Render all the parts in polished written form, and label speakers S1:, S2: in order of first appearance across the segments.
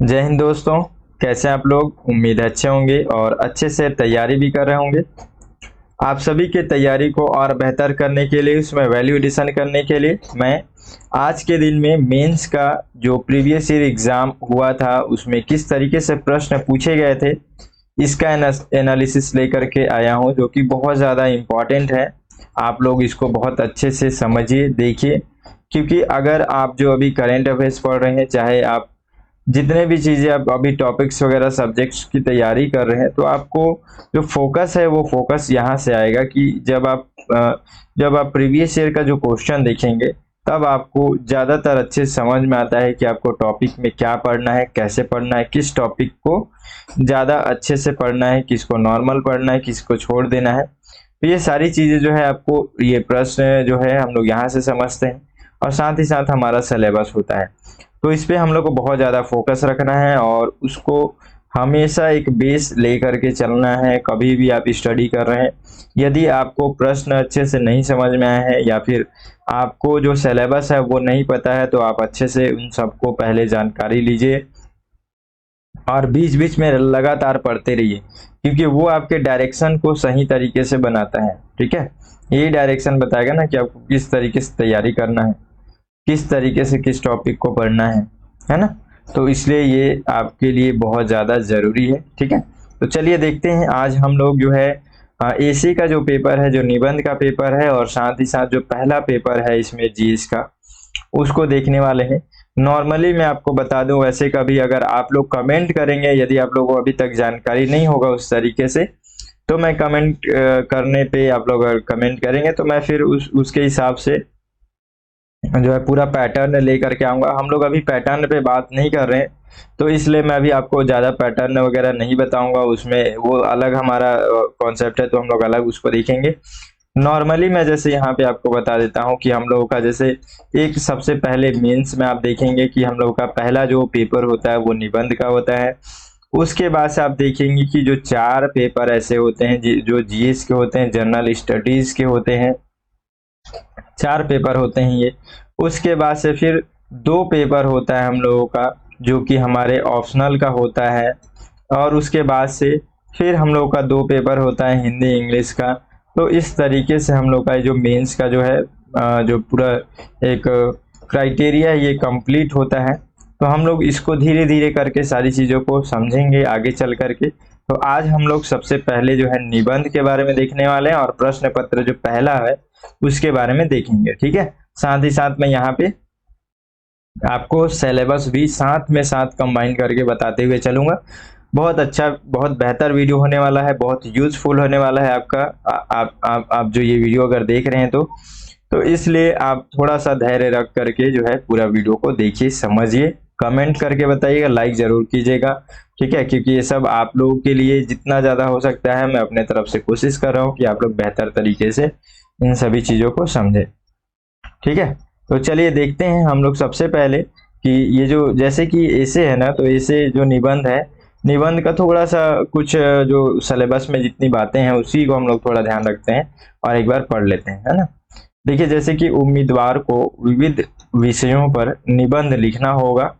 S1: जय हिंद दोस्तों। कैसे हैं आप लोग? उम्मीद है अच्छे होंगे और अच्छे से तैयारी भी कर रहे होंगे। आप सभी की तैयारी को और बेहतर करने के लिए, उसमें वैल्यू एडिशन करने के लिए मैं आज के दिन में मेंस का जो प्रीवियस ईयर एग्जाम हुआ था उसमें किस तरीके से प्रश्न पूछे गए थे, इसका एनालिसिस लेकर के आया हूं, जो कि बहुत ज़्यादा इम्पॉर्टेंट है। आप लोग इसको बहुत अच्छे से समझिए, देखिए, क्योंकि अगर आप जो अभी करेंट अफेयर्स पढ़ रहे हैं, चाहे आप जितने भी चीज़ें आप अभी टॉपिक्स वगैरह सब्जेक्ट्स की तैयारी कर रहे हैं, तो आपको जो फोकस है वो फोकस यहाँ से आएगा कि जब आप प्रीवियस ईयर का जो क्वेश्चन देखेंगे, तब आपको ज़्यादातर अच्छे से समझ में आता है कि आपको टॉपिक में क्या पढ़ना है, कैसे पढ़ना है, किस टॉपिक को ज़्यादा अच्छे से पढ़ना है, किसको नॉर्मल पढ़ना है, किसको छोड़ देना है। तो ये सारी चीज़ें जो है आपको ये प्रश्न जो है हम लोग यहाँ से समझते हैं, और साथ ही साथ हमारा सिलेबस होता है। तो इस पे हम लोग को बहुत ज़्यादा फोकस रखना है और उसको हमेशा एक बेस लेकर के चलना है। कभी भी आप स्टडी कर रहे हैं, यदि आपको प्रश्न अच्छे से नहीं समझ में आया है या फिर आपको जो सिलेबस है वो नहीं पता है, तो आप अच्छे से उन सबको पहले जानकारी लीजिए और बीच बीच में लगातार पढ़ते रहिए, क्योंकि वो आपके डायरेक्शन को सही तरीके से बनाता है। ठीक है, यही डायरेक्शन बताएगा ना कि आपको किस तरीके से तैयारी करना है, किस तरीके से किस टॉपिक को पढ़ना है ना। तो इसलिए ये आपके लिए बहुत ज़्यादा ज़रूरी है। ठीक है, तो चलिए देखते हैं। आज हम लोग जो है एसी का जो पेपर है, जो निबंध का पेपर है, और साथ ही साथ जो पहला पेपर है इसमें जीएस का, उसको देखने वाले हैं। नॉर्मली मैं आपको बता दूं, वैसे कभी अगर आप लोग कमेंट करेंगे, यदि आप लोगों को अभी तक जानकारी नहीं होगा उस तरीके से, तो मैं कमेंट करने पे आप लोग अगर कमेंट करेंगे तो मैं फिर उसके हिसाब से जो है पूरा पैटर्न लेकर के आऊंगा। हम लोग अभी पैटर्न पे बात नहीं कर रहे हैं, तो इसलिए मैं अभी आपको ज़्यादा पैटर्न वगैरह नहीं बताऊंगा। उसमें वो अलग हमारा कॉन्सेप्ट है, तो हम लोग अलग उसको देखेंगे। नॉर्मली मैं जैसे यहाँ पे आपको बता देता हूँ कि हम लोगों का जैसे एक सबसे पहले मेंस में आप देखेंगे कि हम लोगों का पहला जो पेपर होता है वो निबंध का होता है। उसके बाद से आप देखेंगे कि जो 4 पेपर ऐसे होते हैं जो जीएस के होते हैं, जनरल स्टडीज के होते हैं। 4 पेपर होते हैं ये। उसके बाद से फिर 2 पेपर होता है हम लोगों का, जो कि हमारे ऑप्शनल का होता है। और उसके बाद से फिर हम लोगों का 2 पेपर होता है हिंदी इंग्लिश का। तो इस तरीके से हम लोग का जो मेंस का जो है जो पूरा एक क्राइटेरिया ये कंप्लीट होता है। तो हम लोग इसको धीरे धीरे करके सारी चीज़ों को समझेंगे आगे चल करके। तो आज हम लोग सबसे पहले जो है निबंध के बारे में देखने वाले हैं, और प्रश्न पत्र जो पहला है उसके बारे में देखेंगे। ठीक है, साथ ही साथ मैं यहाँ पे आपको सिलेबस भी साथ में साथ कंबाइन करके बताते हुए चलूंगा। बहुत अच्छा, बहुत बेहतर वीडियो होने वाला है, बहुत यूजफुल होने वाला है आपका। आप जो ये वीडियो अगर देख रहे हैं तो इसलिए आप थोड़ा सा धैर्य रख करके जो है पूरा वीडियो को देखिए, समझिए, कमेंट करके बताइएगा, लाइक जरूर कीजिएगा। ठीक है, क्योंकि ये सब आप लोगों के लिए जितना ज़्यादा हो सकता है मैं अपने तरफ से कोशिश कर रहा हूँ कि आप लोग बेहतर तरीके से इन सभी चीज़ों को समझें। ठीक है, तो चलिए देखते हैं हम लोग सबसे पहले कि ये जो जैसे कि ऐसे है ना, तो ऐसे जो निबंध है, निबंध का थोड़ा सा कुछ जो सिलेबस में जितनी बातें हैं उसी को हम लोग थोड़ा ध्यान रखते हैं और एक बार पढ़ लेते हैं, है ना। देखिए, जैसे कि उम्मीदवार को विविध विषयों पर निबंध लिखना होगा।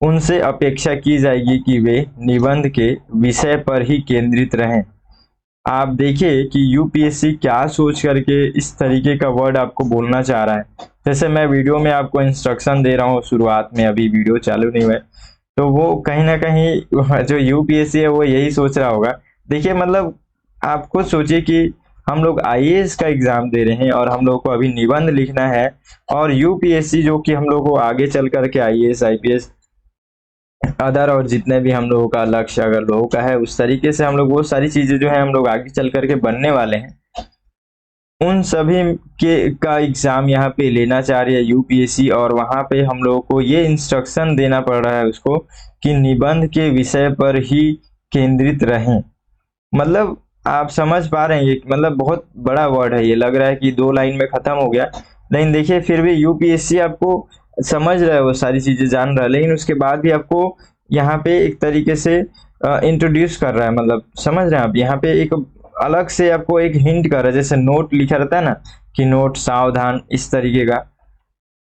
S1: उनसे अपेक्षा की जाएगी कि वे निबंध के विषय पर ही केंद्रित रहें। आप देखिए कि यूपीएससी क्या सोच करके इस तरीके का वर्ड आपको बोलना चाह रहा है। जैसे मैं वीडियो में आपको इंस्ट्रक्शन दे रहा हूँ शुरुआत में, अभी वीडियो चालू नहीं हुआ है, तो वो कहीं ना कहीं जो यूपीएससी है वो यही सोच रहा होगा। देखिए, मतलब आप खुद सोचिए कि हम लोग आईएएस का एग्जाम दे रहे हैं और हम लोग को अभी निबंध लिखना है, और यूपीएससी जो कि हम लोग को आगे चल करके आईएएस आईपीएस अदर और जितने भी हम लोगों का लक्ष्य अगर लोगों का है, उस तरीके से हम लोग वो सारी चीजें जो है हम लोग आगे चल करके बनने वाले हैं, उन सभी के का एग्जाम यहाँ पे लेना चाह रही है यूपीएससी। और वहां पे हम लोगों को ये इंस्ट्रक्शन देना पड़ रहा है उसको कि निबंध के विषय पर ही केंद्रित रहें। मतलब आप समझ पा रहे हैं, ये मतलब बहुत बड़ा वर्ड है। ये लग रहा है कि 2 लाइन में खत्म हो गया, लेकिन देखिए फिर भी यूपीएससी आपको समझ रहा है, वो सारी चीजें जान रहा है, लेकिन उसके बाद भी आपको यहाँ पे एक तरीके से इंट्रोड्यूस कर रहा है। मतलब समझ रहे हैं आप, यहाँ पे एक अलग से आपको एक हिंट कर रहा है। जैसे नोट लिखा रहता है ना कि नोट सावधान, इस तरीके का।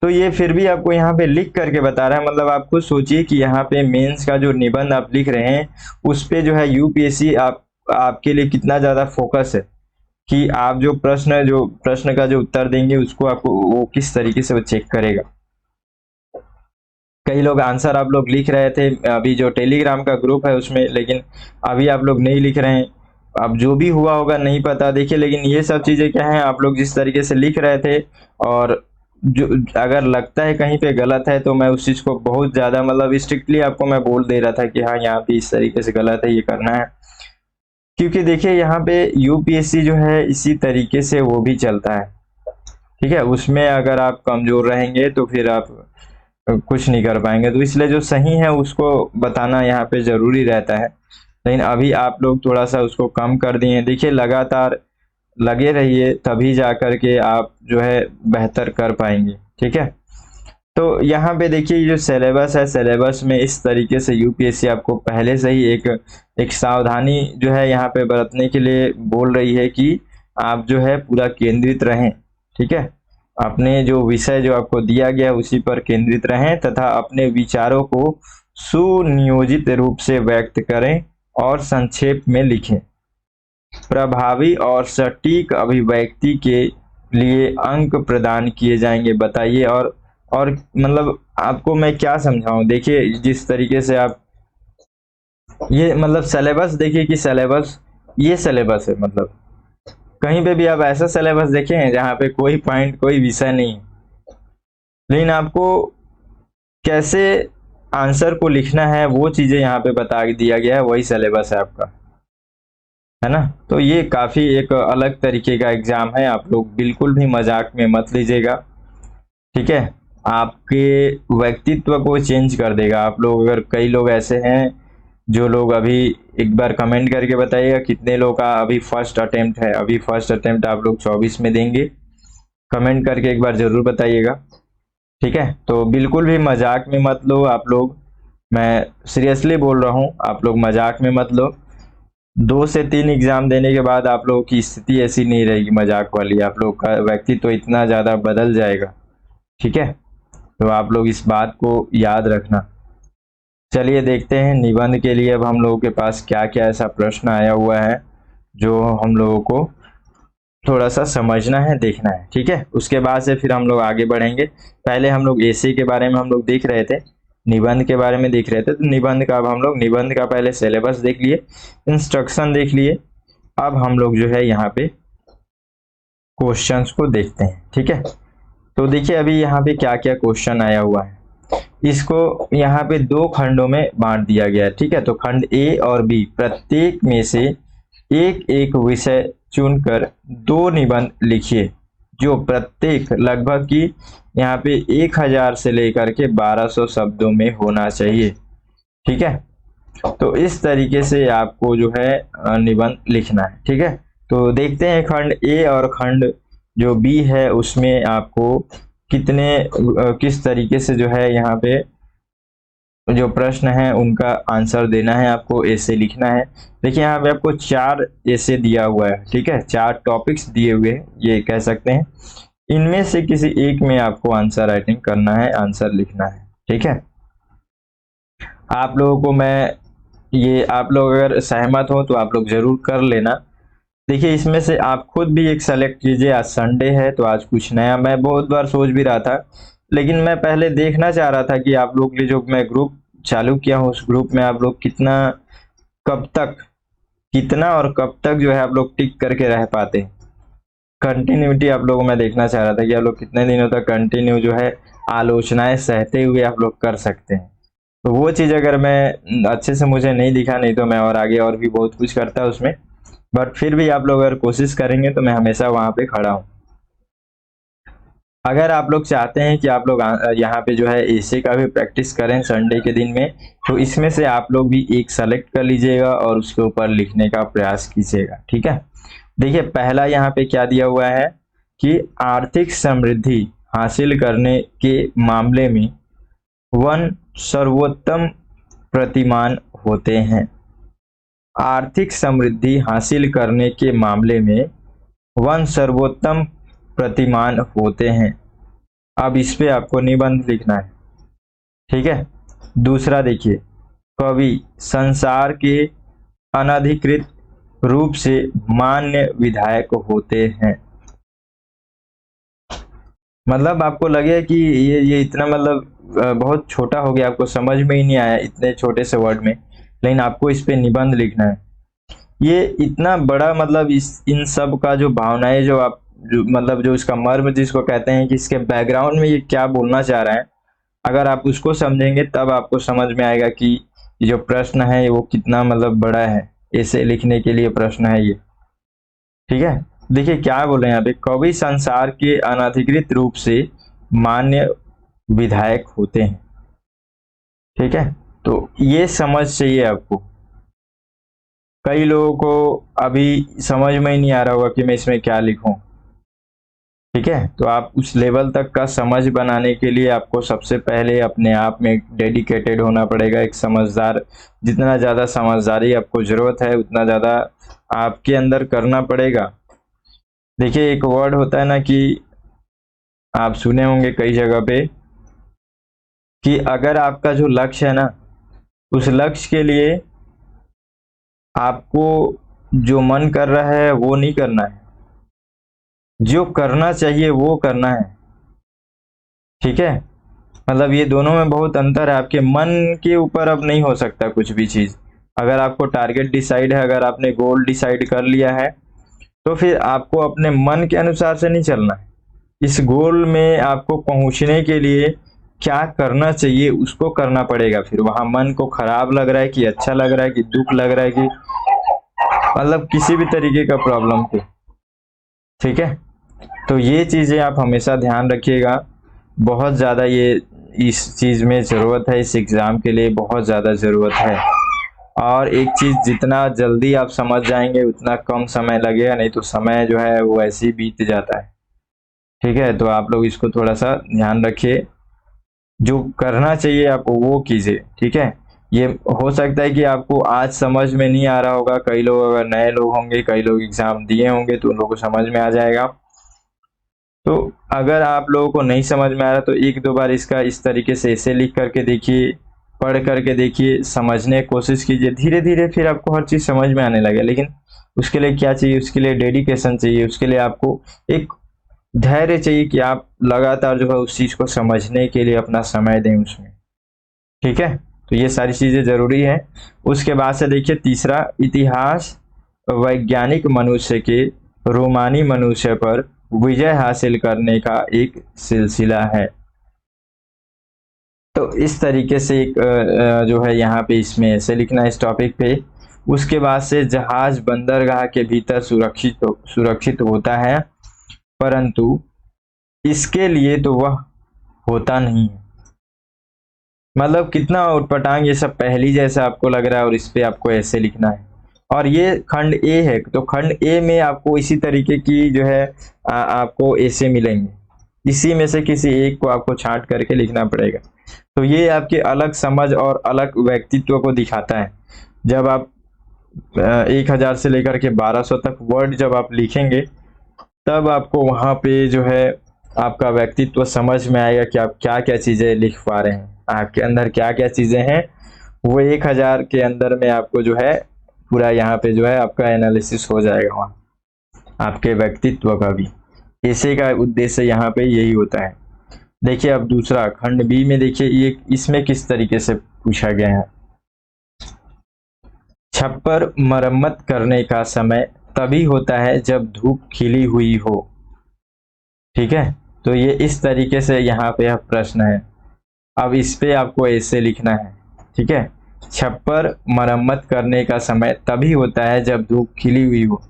S1: तो ये फिर भी आपको यहाँ पे लिख करके बता रहा है, मतलब आप खुद सोचिए कि यहाँ पे मेंस का जो निबंध आप लिख रहे हैं उस पे जो है यूपीएससी आपके लिए कितना ज़्यादा फोकस है कि आप जो प्रश्न का जो उत्तर देंगे उसको आपको वो किस तरीके से वो चेक करेगा। कई लोग आंसर आप लोग लिख रहे थे अभी जो टेलीग्राम का ग्रुप है उसमें, लेकिन अभी आप लोग नहीं लिख रहे हैं। अब जो भी हुआ होगा नहीं पता, देखिए लेकिन ये सब चीज़ें क्या है, आप लोग जिस तरीके से लिख रहे थे और जो अगर लगता है कहीं पे गलत है तो मैं उस चीज़ को बहुत ज़्यादा मतलब स्ट्रिक्टली आपको मैं बोल दे रहा था कि हाँ यहाँ पे इस तरीके से गलत है, ये करना है। क्योंकि देखिए यहाँ पे यूपीएससी जो है इसी तरीके से वो भी चलता है, ठीक है। उसमें अगर आप कमजोर रहेंगे तो फिर आप कुछ नहीं कर पाएंगे, तो इसलिए जो सही है उसको बताना यहाँ पे जरूरी रहता है। लेकिन अभी आप लोग थोड़ा सा उसको कम कर दिए। देखिए लगातार लगे रहिए तभी जा कर के आप जो है बेहतर कर पाएंगे, ठीक है। तो यहाँ पे देखिए जो सिलेबस है, सिलेबस में इस तरीके से यूपीएससी आपको पहले से ही एक सावधानी जो है यहाँ पे बरतने के लिए बोल रही है कि आप जो है पूरा केंद्रित रहें, ठीक है। अपने जो विषय जो आपको दिया गया उसी पर केंद्रित रहें तथा अपने विचारों को सुनियोजित रूप से व्यक्त करें और संक्षेप में लिखें। प्रभावी और सटीक अभिव्यक्ति के लिए अंक प्रदान किए जाएंगे। बताइए और मतलब आपको मैं क्या समझाऊं। देखिए जिस तरीके से आप ये मतलब सिलेबस देखिए कि सिलेबस ये सिलेबस है, मतलब कहीं पे भी आप ऐसा सिलेबस देखें जहाँ पे कोई पॉइंट कोई विषय नहीं है, लेकिन आपको कैसे आंसर को लिखना है वो चीजें यहाँ पे बता दिया गया है, वही सिलेबस है आपका, है ना। तो ये काफी एक अलग तरीके का एग्जाम है, आप लोग बिल्कुल भी मजाक में मत लीजिएगा, ठीक है। आपके व्यक्तित्व को चेंज कर देगा। आप लोग अगर कई लोग ऐसे हैं जो लोग अभी एक बार कमेंट करके बताइएगा कितने लोग का अभी फर्स्ट अटेम्प्ट है, अभी फर्स्ट अटेम्प्ट आप लोग 24 में देंगे, कमेंट करके एक बार जरूर बताइएगा, ठीक है। तो बिल्कुल भी मजाक में मत लो आप लोग, मैं सीरियसली बोल रहा हूँ, आप लोग मजाक में मत लो। 2 से 3 एग्जाम देने के बाद आप लोगों की स्थिति ऐसी नहीं रहेगी मजाक वाली, आप लोग का व्यक्तित्व तो इतना ज़्यादा बदल जाएगा, ठीक है। तो आप लोग इस बात को याद रखना। चलिए देखते हैं निबंध के लिए अब हम लोगों के पास क्या क्या ऐसा प्रश्न आया हुआ है जो हम लोगों को थोड़ा सा समझना है, देखना है, ठीक है। उसके बाद से फिर हम लोग आगे बढ़ेंगे। पहले हम लोग एसे के बारे में हम लोग देख रहे थे, निबंध के बारे में देख रहे थे, तो निबंध का अब हम लोग निबंध का पहले सिलेबस देख लिए, इंस्ट्रक्शन देख लिए, अब हम लोग जो है यहाँ पे क्वेश्चंस को देखते हैं, ठीक है। तो देखिए अभी यहाँ पे क्या क्या क्वेश्चन आया हुआ है, इसको यहाँ पे 2 खंडों में बांट दिया गया है, ठीक है। तो खंड ए और बी, प्रत्येक में से एक एक विषय चुनकर 2 निबंध लिखिए जो प्रत्येक लगभग की यहाँ पे 1000 से लेकर के 1200 शब्दों में होना चाहिए, ठीक है। तो इस तरीके से आपको जो है निबंध लिखना है, ठीक है। तो देखते हैं खंड ए और खंड जो बी है उसमें आपको किस तरीके से जो है यहाँ पे जो प्रश्न है उनका आंसर देना है, आपको ऐसे लिखना है। देखिए यहाँ पे आपको 4 ऐसे दिया हुआ है, ठीक है, 4 टॉपिक्स दिए हुए हैं ये कह सकते हैं। इनमें से किसी एक में आपको आंसर राइटिंग करना है, आंसर लिखना है, ठीक है। आप लोगों को मैं ये आप लोग अगर सहमत हो तो आप लोग जरूर कर लेना। देखिए इसमें से आप खुद भी एक सेलेक्ट कीजिए, आज संडे है तो आज कुछ नया, मैं बहुत बार सोच भी रहा था, लेकिन मैं पहले देखना चाह रहा था कि आप लोग के जो मैं ग्रुप चालू किया हूँ उस ग्रुप में आप लोग कितना और कब तक जो है आप लोग टिक करके रह पाते हैं। कंटिन्यूटी आप लोगों को मैं देखना चाह रहा था कि आप लोग कितने दिनों तक कंटिन्यू जो है आलोचनाएं सहते हुए आप लोग कर सकते हैं। तो वो चीज़ अगर मैं अच्छे से मुझे नहीं दिखा, नहीं तो मैं और आगे और भी बहुत कुछ करता उसमें, बट फिर भी आप लोग अगर कोशिश करेंगे तो मैं हमेशा वहां पे खड़ा हूँ। अगर आप लोग चाहते हैं कि आप लोग यहाँ पे जो है ऐसे का भी प्रैक्टिस करें संडे के दिन में, तो इसमें से आप लोग भी एक सेलेक्ट कर लीजिएगा और उसके ऊपर लिखने का प्रयास कीजिएगा, ठीक है। देखिए पहला यहाँ पे क्या दिया हुआ है कि आर्थिक समृद्धि हासिल करने के मामले में वन सर्वोत्तम प्रतिमान होते हैं। आर्थिक समृद्धि हासिल करने के मामले में वन सर्वोत्तम प्रतिमान होते हैं। अब इस पे आपको निबंध लिखना है, ठीक है। दूसरा देखिए, कवि संसार के अनधिकृत रूप से मान्य विधायक होते हैं। मतलब आपको लगे कि ये इतना मतलब बहुत छोटा हो गया, आपको समझ में ही नहीं आया इतने छोटे से वर्ड में, लेकिन आपको इस पे निबंध लिखना है। ये इतना बड़ा मतलब इस इन सब का जो भावनाएं जो आप मतलब जो इसका मर्म जिसको कहते हैं कि इसके बैकग्राउंड में ये क्या बोलना चाह रहा है, अगर आप उसको समझेंगे तब आपको समझ में आएगा कि ये जो प्रश्न है वो कितना मतलब बड़ा है, ऐसे लिखने के लिए प्रश्न है ये, ठीक है। देखिए क्या बोले यहाँ पे, कवि संसार के अनधिकृत रूप से मान्य विधायक होते हैं, ठीक है। तो ये समझ चाहिए आपको। कई लोगों को अभी समझ में ही नहीं आ रहा होगा कि मैं इसमें क्या लिखूं, ठीक है। तो आप उस लेवल तक का समझ बनाने के लिए आपको सबसे पहले अपने आप में डेडिकेटेड होना पड़ेगा, एक समझदार। जितना ज़्यादा समझदारी आपको ज़रूरत है उतना ज़्यादा आपके अंदर करना पड़ेगा। देखिए एक वर्ड होता है ना कि आप सुने होंगे कई जगह पे कि अगर आपका जो लक्ष्य है ना, उस लक्ष्य के लिए आपको जो मन कर रहा है वो नहीं करना है, जो करना चाहिए वो करना है, ठीक है। मतलब ये दोनों में बहुत अंतर है। आपके मन के ऊपर अब नहीं हो सकता कुछ भी चीज़। अगर आपको टारगेट डिसाइड है, अगर आपने गोल डिसाइड कर लिया है, तो फिर आपको अपने मन के अनुसार से नहीं चलना है। इस गोल में आपको पहुंचने के लिए क्या करना चाहिए उसको करना पड़ेगा। फिर वहां मन को खराब लग रहा है कि अच्छा लग रहा है कि दुख लग रहा है कि मतलब किसी भी तरीके का प्रॉब्लम को, ठीक है। तो ये चीजें आप हमेशा ध्यान रखिएगा। बहुत ज़्यादा ये इस चीज़ में ज़रूरत है, इस एग्ज़ाम के लिए बहुत ज़्यादा ज़रूरत है। और एक चीज़ जितना जल्दी आप समझ जाएंगे उतना कम समय लगेगा, नहीं तो समय जो है वो ऐसे ही बीत जाता है, ठीक है। तो आप लोग इसको थोड़ा सा ध्यान रखिए, जो करना चाहिए आपको वो कीजिए, ठीक है। ये हो सकता है कि आपको आज समझ में नहीं आ रहा होगा, कई लोग अगर नए लोग होंगे, कई लोग एग्ज़ाम दिए होंगे तो उन लोगों को समझ में आ जाएगा। तो अगर आप लोगों को नहीं समझ में आ रहा तो एक दो बार इसका इस तरीके से ऐसे लिख करके देखिए, पढ़ करके देखिए, समझने की कोशिश कीजिए। धीरे धीरे फिर आपको हर चीज़ समझ में आने लगे। लेकिन उसके लिए क्या चाहिए, उसके लिए डेडिकेशन चाहिए, उसके लिए आपको एक धैर्य चाहिए कि आप लगातार जो है उस चीज़ को समझने के लिए अपना समय दें उसमें, ठीक है। तो ये सारी चीज़ें ज़रूरी है। उसके बाद से देखिए तीसरा, इतिहास वैज्ञानिक मनुष्य के रोमानी मनुष्य पर विजय हासिल करने का एक सिलसिला है। तो इस तरीके से एक जो है यहाँ पे इसमें ऐसे लिखना है इस टॉपिक पे। उसके बाद से जहाज बंदरगाह के भीतर सुरक्षित होता है, परंतु इसके लिए तो वह होता नहीं है। मतलब कितना उटपटांग ये सब पहेली जैसा आपको लग रहा है, और इस पे आपको ऐसे लिखना है। और ये खंड ए है, तो खंड ए में आपको इसी तरीके की जो है आपको ऐसे मिलेंगे। इसी में से किसी एक को आपको छांट करके लिखना पड़ेगा। तो ये आपके अलग समझ और अलग व्यक्तित्व को दिखाता है। जब आप 1000 से लेकर के 1200 तक वर्ड जब आप लिखेंगे, तब आपको वहाँ पे जो है आपका व्यक्तित्व समझ में आएगा कि आप क्या क्या चीज़ें लिख पा रहे हैं, आपके अंदर क्या क्या चीज़ें हैं। वो 1000 के अंदर में आपको जो है पूरा यहाँ पे जो है आपका एनालिसिस हो जाएगा वहाँ आपके व्यक्तित्व का भी। ऐसे का उद्देश्य यहाँ पे यही होता है। देखिए अब दूसरा खंड बी में देखिए, ये इसमें किस तरीके से पूछा गया है। छप्पर मरम्मत करने का समय तभी होता है जब धूप खिली हुई हो, ठीक है। तो ये इस तरीके से यहाँ पे प्रश्न है। अब इस पे आपको ऐसे लिखना है, ठीक है। छप्पर मरम्मत करने का समय तभी होता है जब धूप खिली हुई हो।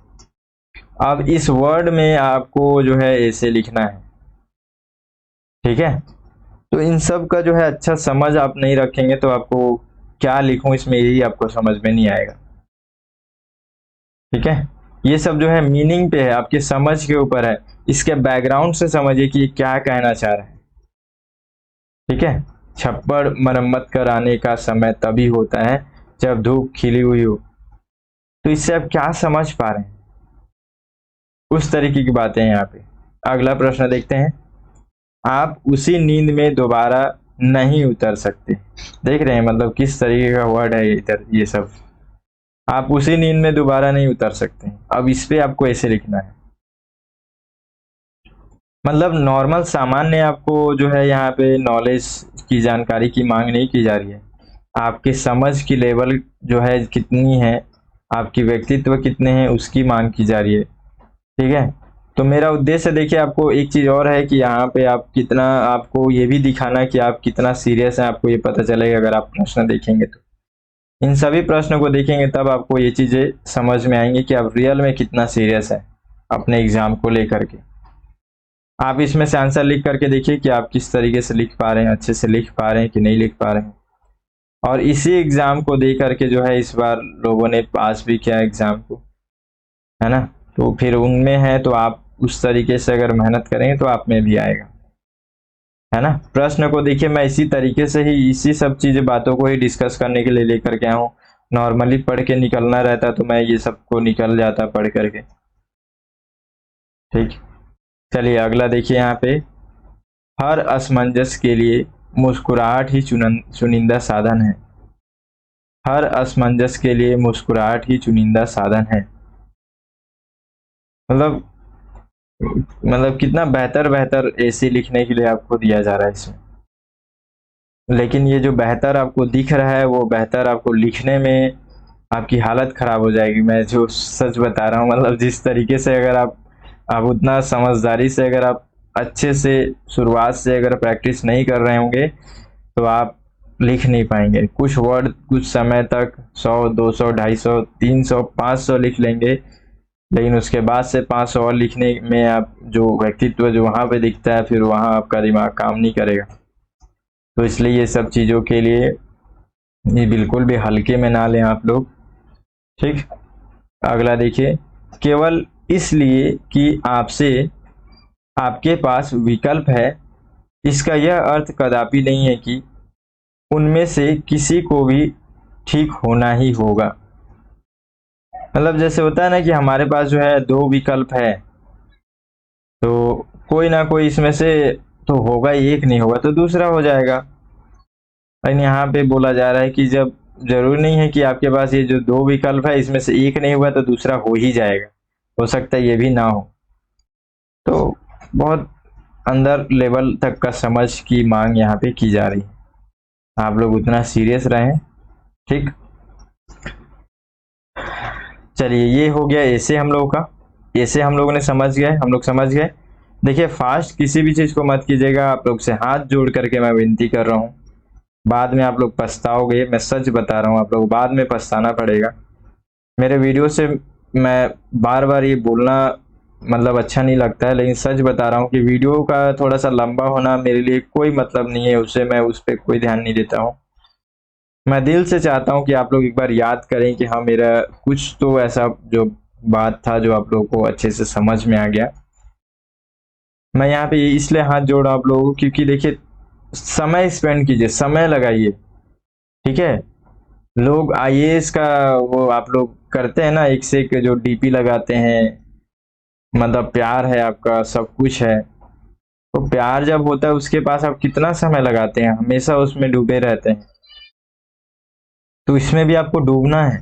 S1: अब इस वर्ड में आपको जो है ऐसे लिखना है, ठीक है। तो इन सब का जो है अच्छा समझ आप नहीं रखेंगे तो आपको क्या लिखूं इसमें यही आपको समझ में नहीं आएगा, ठीक है। ये सब जो है मीनिंग पे है, आपके समझ के ऊपर है। इसके बैकग्राउंड से समझिए कि क्या कहना चाह रहा है, ठीक है। छप्पर मरम्मत कराने का समय तभी होता है जब धूप खिली हुई हो। तो इससे आप क्या समझ पा रहे हैं, उस तरीके की बातें हैं यहाँ पे। अगला प्रश्न देखते हैं। आप उसी नींद में दोबारा नहीं उतर सकते। देख रहे हैं मतलब किस तरीके का वर्ड है इधर, ये सब आप उसी नींद में दोबारा नहीं उतर सकते। अब इस पे आपको ऐसे लिखना है, मतलब नॉर्मल सामान्य आपको जो है यहाँ पे नॉलेज की जानकारी की मांग नहीं की जा रही है, आपके समझ की लेवल जो है कितनी है, आपकी व्यक्तित्व कितने हैं उसकी मांग की जा रही है। ठीक है, तो मेरा उद्देश्य देखिए आपको एक चीज और है कि यहाँ पे आप कितना, आपको ये भी दिखाना कि आप कितना सीरियस हैं, आपको ये पता चलेगा अगर आप प्रश्न देखेंगे तो। इन सभी प्रश्नों को देखेंगे तब आपको ये चीजें समझ में आएंगी कि आप रियल में कितना सीरियस है अपने एग्जाम को लेकर के। आप इसमें से आंसर लिख करके देखिए कि आप किस तरीके से लिख पा रहे हैं, अच्छे से लिख पा रहे हैं कि नहीं लिख पा रहे हैं। और इसी एग्जाम को दे करके जो है इस बार लोगों ने पास भी किया एग्जाम को, है ना। तो फिर उनमें है तो आप उस तरीके से अगर मेहनत करेंगे तो आप में भी आएगा, है ना। प्रश्न को देखिए मैं इसी तरीके से ही इसी सब चीजें बातों को ही डिस्कस करने के लिए लेकर के आया हूँ। नॉर्मली पढ़ के निकलना रहता तो मैं ये सबको निकल जाता पढ़ करके। ठीक, चलिए अगला देखिए यहाँ पे, हर असमंजस के लिए मुस्कुराहट ही चुनिंदा साधन है। हर असमंजस के लिए मुस्कुराहट ही चुनिंदा साधन है। मतलब कितना बेहतर बेहतर ऐसे लिखने के लिए आपको दिया जा रहा है इसमें, लेकिन ये जो बेहतर आपको दिख रहा है वो बेहतर आपको लिखने में आपकी हालत खराब हो जाएगी। मैं जो सच बता रहा हूँ, मतलब जिस तरीके से अगर आप उतना समझदारी से अगर आप अच्छे से शुरुआत से अगर प्रैक्टिस नहीं कर रहे होंगे तो आप लिख नहीं पाएंगे। कुछ वर्ड कुछ समय तक 100, 200, 250, 300, 500 लिख लेंगे, लेकिन उसके बाद से 500 और लिखने में आप जो व्यक्तित्व जो वहाँ पे दिखता है फिर वहाँ आपका दिमाग काम नहीं करेगा। तो इसलिए ये सब चीज़ों के लिए ये बिल्कुल भी हल्के में ना लें आप लोग। ठीक, अगला देखिए, केवल इसलिए कि आपके पास विकल्प है, इसका यह अर्थ कदापि नहीं है कि उनमें से किसी को भी ठीक होना ही होगा। मतलब जैसे होता है ना कि हमारे पास जो है 2 विकल्प है, तो कोई ना कोई इसमें से तो होगा, एक नहीं होगा तो दूसरा हो जाएगा। लेकिन यहाँ पे बोला जा रहा है कि जब जरूरी नहीं है कि आपके पास ये जो 2 विकल्प है इसमें से एक नहीं हुआ तो दूसरा हो ही जाएगा, हो सकता है ये भी ना हो। तो बहुत अंदर लेवल तक का समझ की मांग यहाँ पे की जा रही है, आप लोग उतना सीरियस रहें। ठीक, चलिए ये हो गया ऐसे हम लोगों का, ऐसे हम लोगों ने हम लोग समझ गए। देखिए फास्ट किसी भी चीज को मत कीजिएगा, आप लोग से हाथ जोड़ करके मैं विनती कर रहा हूँ, बाद में आप लोग पछताओगे। मैं सच बता रहा हूँ, आप लोग बाद में पछताना पड़ेगा। मेरे वीडियो से मैं बार बार ये बोलना मतलब अच्छा नहीं लगता है, लेकिन सच बता रहा हूँ कि वीडियो का थोड़ा सा लंबा होना मेरे लिए कोई मतलब नहीं है, उससे मैं उस पर कोई ध्यान नहीं देता हूँ। मैं दिल से चाहता हूँ कि आप लोग एक बार याद करें कि हाँ मेरा कुछ तो ऐसा जो बात था जो आप लोगों को अच्छे से समझ में आ गया। मैं यहाँ पे इसलिए हाथ जोड़ रहा हूँ आप लोगों को क्योंकि देखिए समय स्पेंड कीजिए, समय लगाइए। ठीक है, लोग आईएएस का वो आप लोग करते हैं ना, एक से एक जो डीपी लगाते हैं, मतलब प्यार है आपका सब कुछ है, तो प्यार जब होता है उसके पास आप कितना समय लगाते हैं, हमेशा उसमें डूबे रहते हैं। तो इसमें भी आपको डूबना है।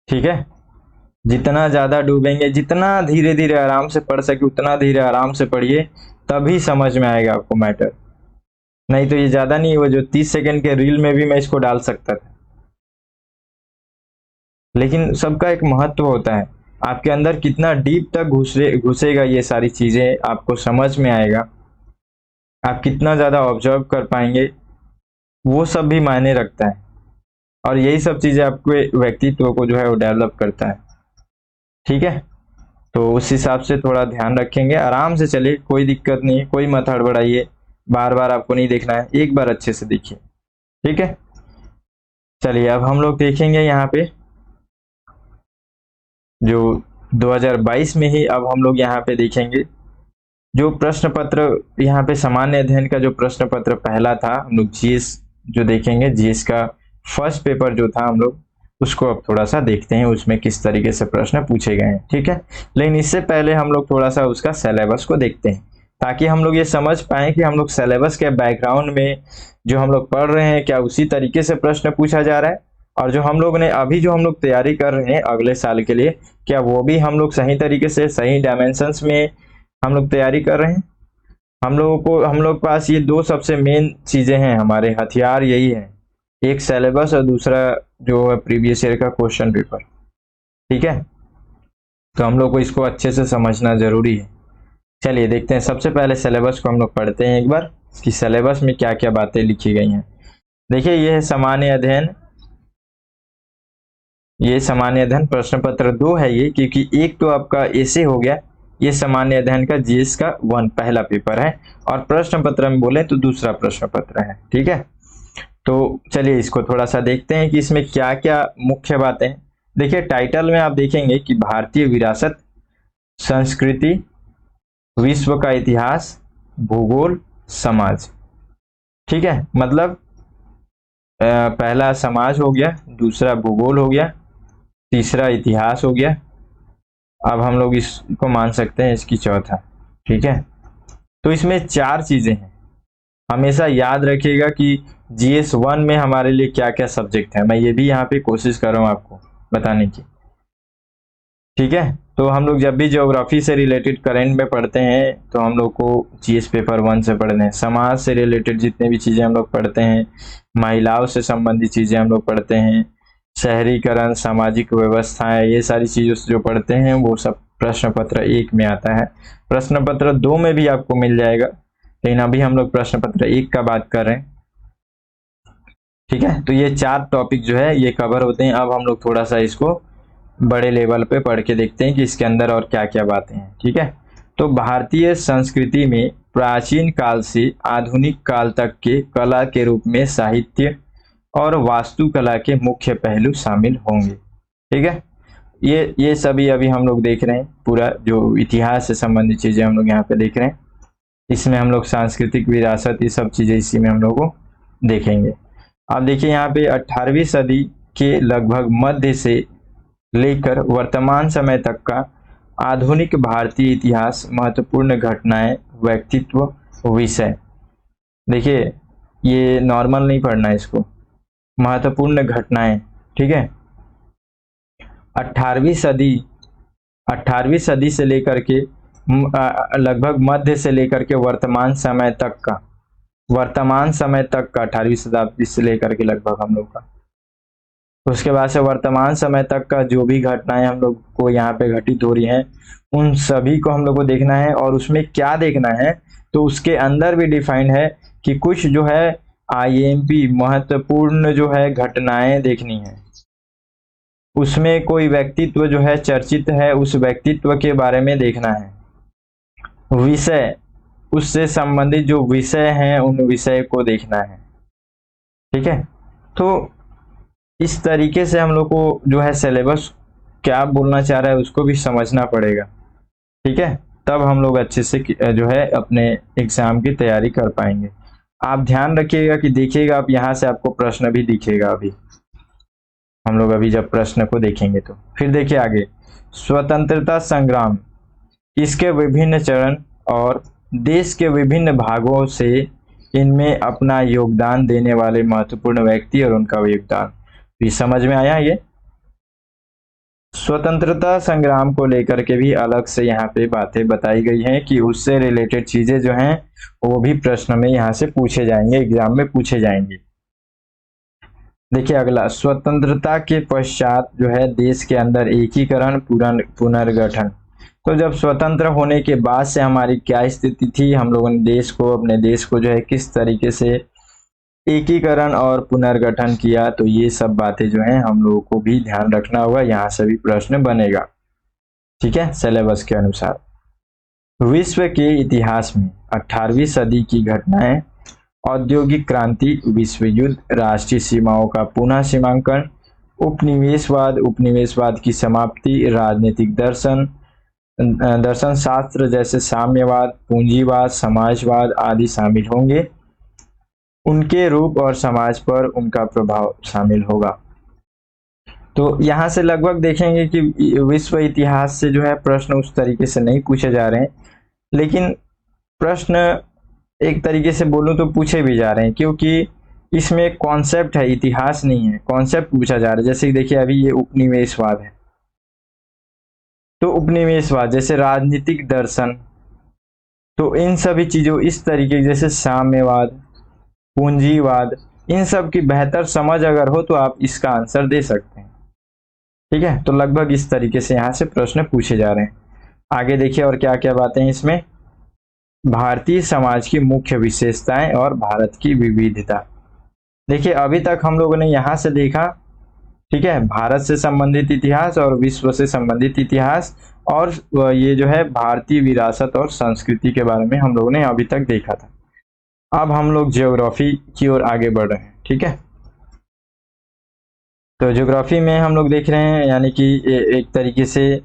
S1: ठीक है, जितना ज्यादा डूबेंगे, जितना धीरे धीरे आराम से पढ़ सके उतना धीरे आराम से पढ़िए, तभी समझ में आएगा आपको मैटर। नहीं तो ये ज्यादा नहीं, वो जो 30 सेकंड के रील में भी मैं इसको डाल सकता था, लेकिन सबका एक महत्व होता है। आपके अंदर कितना डीप तक घुसेगा ये सारी चीजें आपको समझ में आएगा, आप कितना ज्यादा ऑब्जर्व कर पाएंगे, वो सब भी मायने रखता है। और यही सब चीजें आपके व्यक्तित्व को जो है वो डेवलप करता है। ठीक है, तो उस हिसाब से थोड़ा ध्यान रखेंगे, आराम से चलिए, कोई दिक्कत नहीं, कोई मत हड़बड़ाइए। बार बार आपको नहीं देखना है, एक बार अच्छे से देखिए। ठीक है, चलिए अब हम लोग देखेंगे यहाँ पे जो 2022 में ही, अब हम लोग यहाँ पे देखेंगे जो प्रश्न पत्र, यहाँ पे सामान्य अध्ययन का जो प्रश्न पत्र पहला था, हम लोग जीएस जो देखेंगे, जीएस का फर्स्ट पेपर जो था हम लोग उसको अब थोड़ा सा देखते हैं, उसमें किस तरीके से प्रश्न पूछे गए हैं। ठीक है, लेकिन इससे पहले हम लोग थोड़ा सा उसका सिलेबस को देखते हैं। ताकि हम लोग ये समझ पाएं कि हम लोग सिलेबस के बैकग्राउंड में जो हम लोग पढ़ रहे हैं क्या उसी तरीके से प्रश्न पूछा जा रहा है, और जो हम लोग ने अभी जो हम लोग तैयारी कर रहे हैं अगले साल के लिए, क्या वो भी हम लोग सही तरीके से सही डायमेंशंस में हम लोग तैयारी कर रहे हैं। हम लोग पास ये दो सबसे मेन चीजें हैं, हमारे हथियार यही है, एक सिलेबस और दूसरा जो है प्रीवियस ईयर का क्वेश्चन पेपर। ठीक है, तो हम लोग को इसको अच्छे से समझना जरूरी है। चलिए देखते हैं, सबसे पहले सिलेबस को हम लोग पढ़ते हैं एक बार कि सिलेबस में क्या क्या बातें लिखी गई हैं। देखिए ये है सामान्य अध्ययन, ये सामान्य अध्ययन प्रश्न पत्र 2 है ये, क्योंकि एक तो आपका ऐसे हो गया, ये सामान्य अध्ययन का जीएस का 1 पहला पेपर है, और प्रश्न पत्र में बोले तो दूसरा प्रश्न पत्र है। ठीक है, तो चलिए इसको थोड़ा सा देखते हैं कि इसमें क्या क्या मुख्य बातें हैं। देखिए टाइटल में आप देखेंगे कि भारतीय विरासत, संस्कृति, विश्व का इतिहास, भूगोल, समाज। ठीक है, मतलब पहला समाज हो गया, दूसरा भूगोल हो गया, तीसरा इतिहास हो गया, अब हम लोग इसको मान सकते हैं इसकी चौथा। ठीक है, तो इसमें 4 चीजें हैं। हमेशा याद रखिएगा कि जीएस 1 में हमारे लिए क्या क्या सब्जेक्ट है, मैं ये भी यहाँ पे कोशिश कर रहा हूँ आपको बताने की। ठीक है, तो हम लोग जब भी ज्योग्राफी से रिलेटेड करंट में पढ़ते हैं तो हम लोग को जीएस पेपर 1 से पढ़ते हैं। समाज से रिलेटेड जितने भी चीजें हम लोग पढ़ते हैं, महिलाओं से संबंधित चीजें हम लोग पढ़ते हैं, शहरीकरण, सामाजिक व्यवस्थाएं, ये सारी चीजों से जो पढ़ते हैं वो सब प्रश्न पत्र 1 में आता है। प्रश्न पत्र 2 में भी आपको मिल जाएगा, लेकिन अभी हम लोग प्रश्न पत्र 1 का बात कर रहे हैं। ठीक है, तो ये 4 टॉपिक जो है ये कवर होते हैं। अब हम लोग थोड़ा सा इसको बड़े लेवल पे पढ़ के देखते हैं कि इसके अंदर और क्या क्या बातें हैं। ठीक है, तो भारतीय संस्कृति में प्राचीन काल से आधुनिक काल तक के कला के रूप में साहित्य और वास्तुकला के मुख्य पहलू शामिल होंगे। ठीक है, ये सभी अभी हम लोग देख रहे हैं, पूरा जो इतिहास से संबंधित चीजें हम लोग यहाँ पे देख रहे हैं। इसमें हम लोग सांस्कृतिक विरासत, ये सब चीजें इसी में हम लोग को देखेंगे। आप देखिए यहाँ पे 18वीं सदी के लगभग मध्य से लेकर वर्तमान समय तक का आधुनिक भारतीय इतिहास, महत्वपूर्ण घटनाएं, व्यक्तित्व, विषय। देखिए ये नॉर्मल नहीं पढ़ना है इसको, महत्वपूर्ण घटनाएं। ठीक है, 18वीं सदी से लेकर के लगभग मध्य से लेकर के वर्तमान समय तक का 18वीं शताब्दी से लेकर के लगभग हम लोग का, उसके बाद से वर्तमान समय तक का जो भी घटनाएं हम लोग को यहाँ पे घटित हो रही हैं उन सभी को हम लोग को देखना है। और उसमें क्या देखना है, तो उसके अंदर भी डिफाइंड है कि कुछ जो है आईएमपी महत्वपूर्ण जो है घटनाएं देखनी है, उसमें कोई व्यक्तित्व जो है चर्चित है, उस व्यक्तित्व के बारे में देखना है। विषय, उससे संबंधित जो विषय हैं उन विषय को देखना है। ठीक है, तो इस तरीके से हम लोग को जो है सिलेबस क्या बोलना चाह रहा है उसको भी समझना पड़ेगा। ठीक है, तब हम लोग अच्छे से जो है अपने एग्जाम की तैयारी कर पाएंगे। आप ध्यान रखिएगा कि देखिएगा, आप यहाँ से आपको प्रश्न भी दिखेगा। अभी हम लोग अभी जब प्रश्न को देखेंगे तो फिर देखिए आगे, स्वतंत्रता संग्राम, इसके विभिन्न चरण और देश के विभिन्न भागों से इनमें अपना योगदान देने वाले महत्वपूर्ण व्यक्ति और उनका योगदान। ये समझ में आया। ये स्वतंत्रता संग्राम को लेकर के भी अलग से यहाँ पे बातें बताई गई हैं कि उससे रिलेटेड चीजें जो हैं वो भी प्रश्न में यहाँ से पूछे जाएंगे, एग्जाम में पूछे जाएंगे। देखिए अगला, स्वतंत्रता के पश्चात जो है देश के अंदर एकीकरण, पुनर्गठन। तो जब स्वतंत्र होने के बाद से हमारी क्या स्थिति थी, हम लोगों ने अपने देश को जो है किस तरीके से एकीकरण और पुनर्गठन किया, तो ये सब बातें जो हैं हम लोगों को भी ध्यान रखना होगा, यहाँ से भी प्रश्न बनेगा। ठीक है, सिलेबस के अनुसार। विश्व के इतिहास में 18वीं सदी की घटनाएं, औद्योगिक क्रांति, विश्व युद्ध, राष्ट्रीय सीमाओं का पुनः सीमांकन, उपनिवेशवाद की समाप्ति, राजनीतिक दर्शन शास्त्र जैसे साम्यवाद, पूंजीवाद, समाजवाद आदि शामिल होंगे। उनके रूप और समाज पर उनका प्रभाव शामिल होगा। तो यहाँ से लगभग देखेंगे कि विश्व इतिहास से जो है प्रश्न उस तरीके से नहीं पूछे जा रहे हैं, लेकिन प्रश्न एक तरीके से बोलूं तो पूछे भी जा रहे हैं, क्योंकि इसमें एक कॉन्सेप्ट है, इतिहास नहीं है, कॉन्सेप्ट पूछा जा रहा है। जैसे देखिए अभी ये उपनिवेशवाद है, तो उपनिवेशवाद जैसे राजनीतिक दर्शन, तो इन सभी चीजों इस तरीके जैसे साम्यवाद, पूंजीवाद, इन सब की बेहतर समझ अगर हो तो आप इसका आंसर दे सकते हैं। ठीक है, तो लगभग इस तरीके से यहाँ से प्रश्न पूछे जा रहे हैं। आगे देखिए और क्या क्या बातें हैं इसमें। भारतीय समाज की मुख्य विशेषताएं और भारत की विविधता। देखिए अभी तक हम लोगों ने यहाँ से देखा, ठीक है, भारत से संबंधित इतिहास और विश्व से संबंधित इतिहास, और ये जो है भारतीय विरासत और संस्कृति के बारे में हम लोगों ने अभी तक देखा था। अब हम लोग ज्योग्राफी की ओर आगे बढ़ रहे हैं। ठीक है, तो ज्योग्राफी में हम लोग देख रहे हैं, यानी कि एक तरीके से